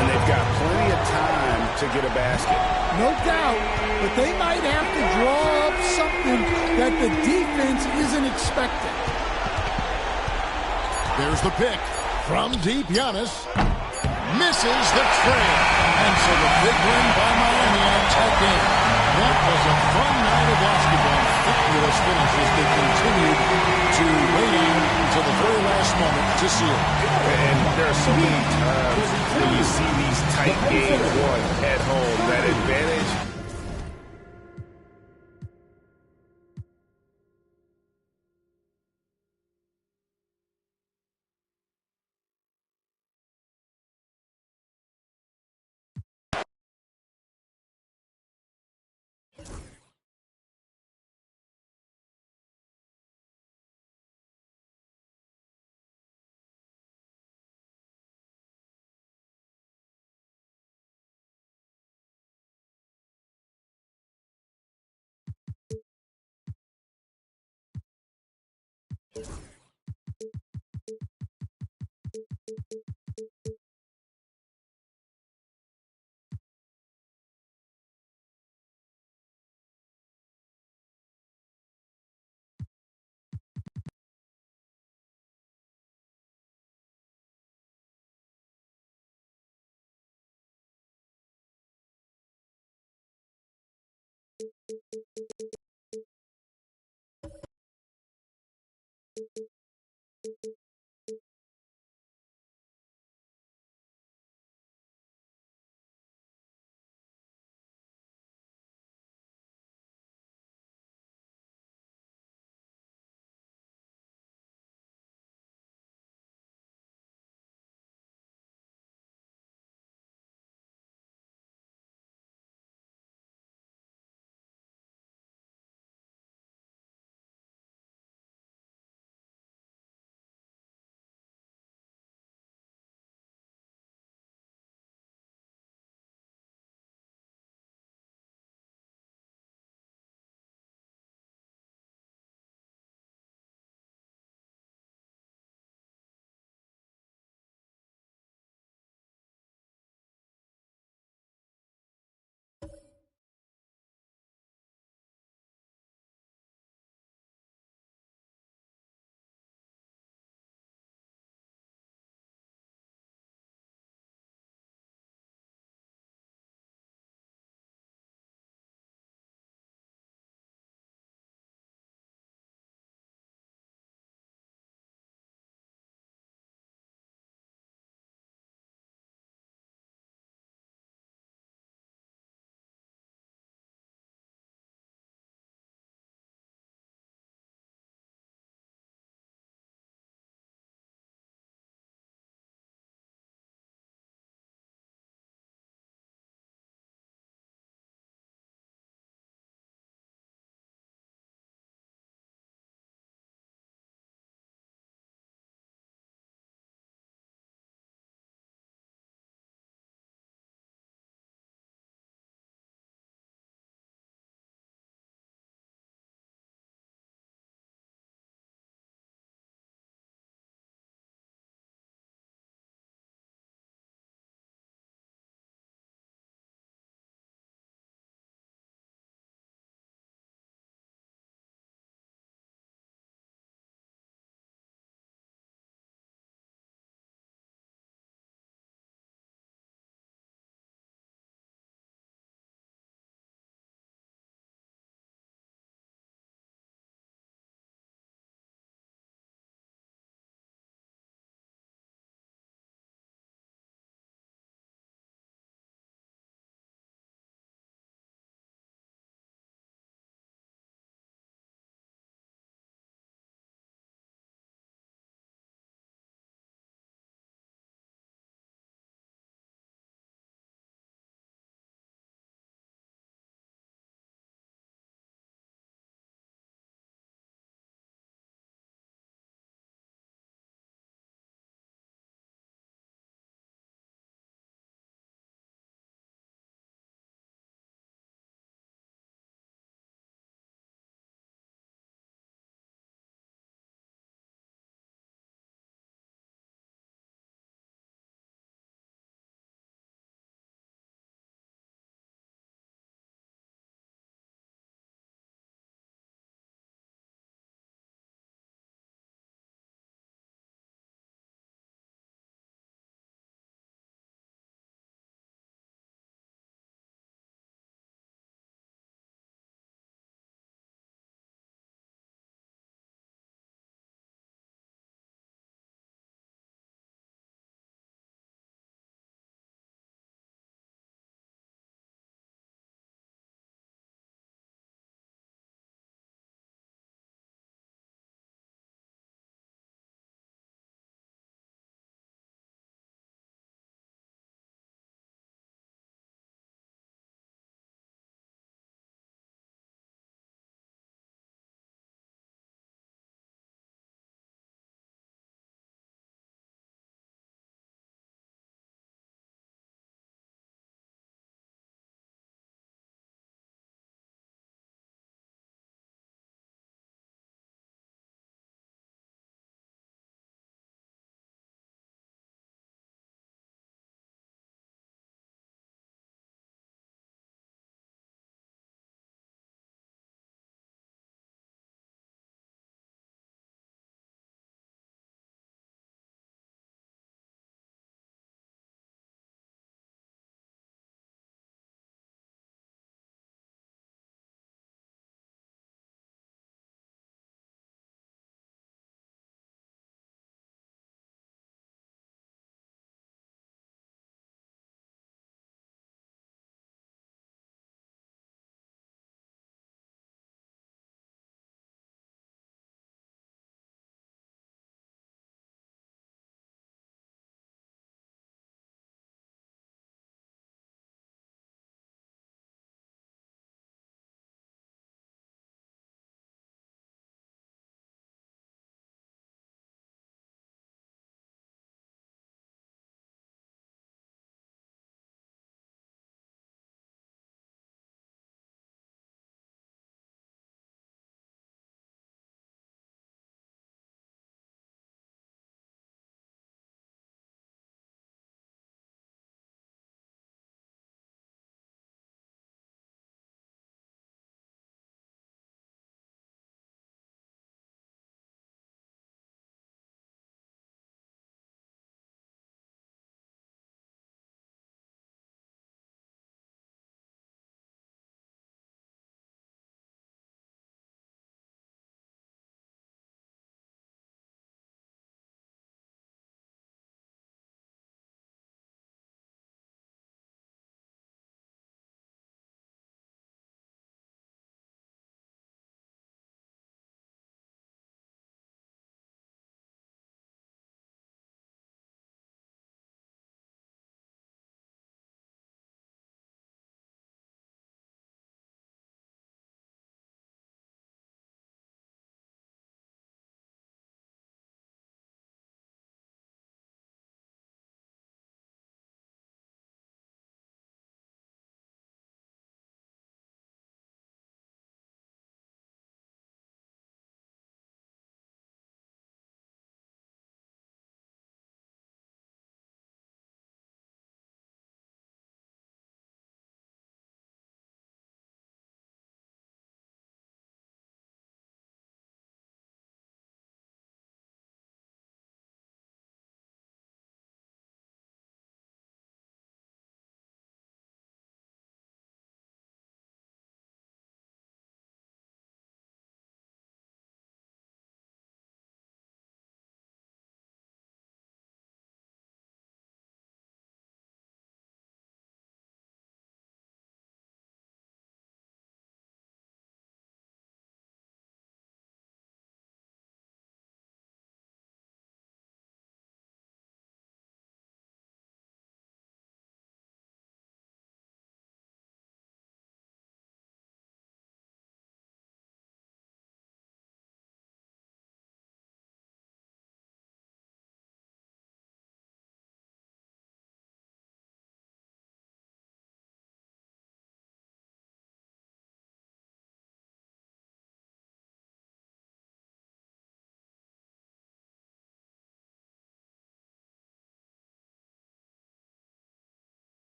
And they've got plenty of time to get a basket. No doubt, but they might have to draw up something that the defense isn't expecting. There's the pick. From deep, Giannis misses the trail. And so the big win by Miami on a tight game. That was a fun night of basketball. Fabulous finishes that continued to wait on until the very last moment to seal it. And there are so many times when you see these tight games won at home, that advantage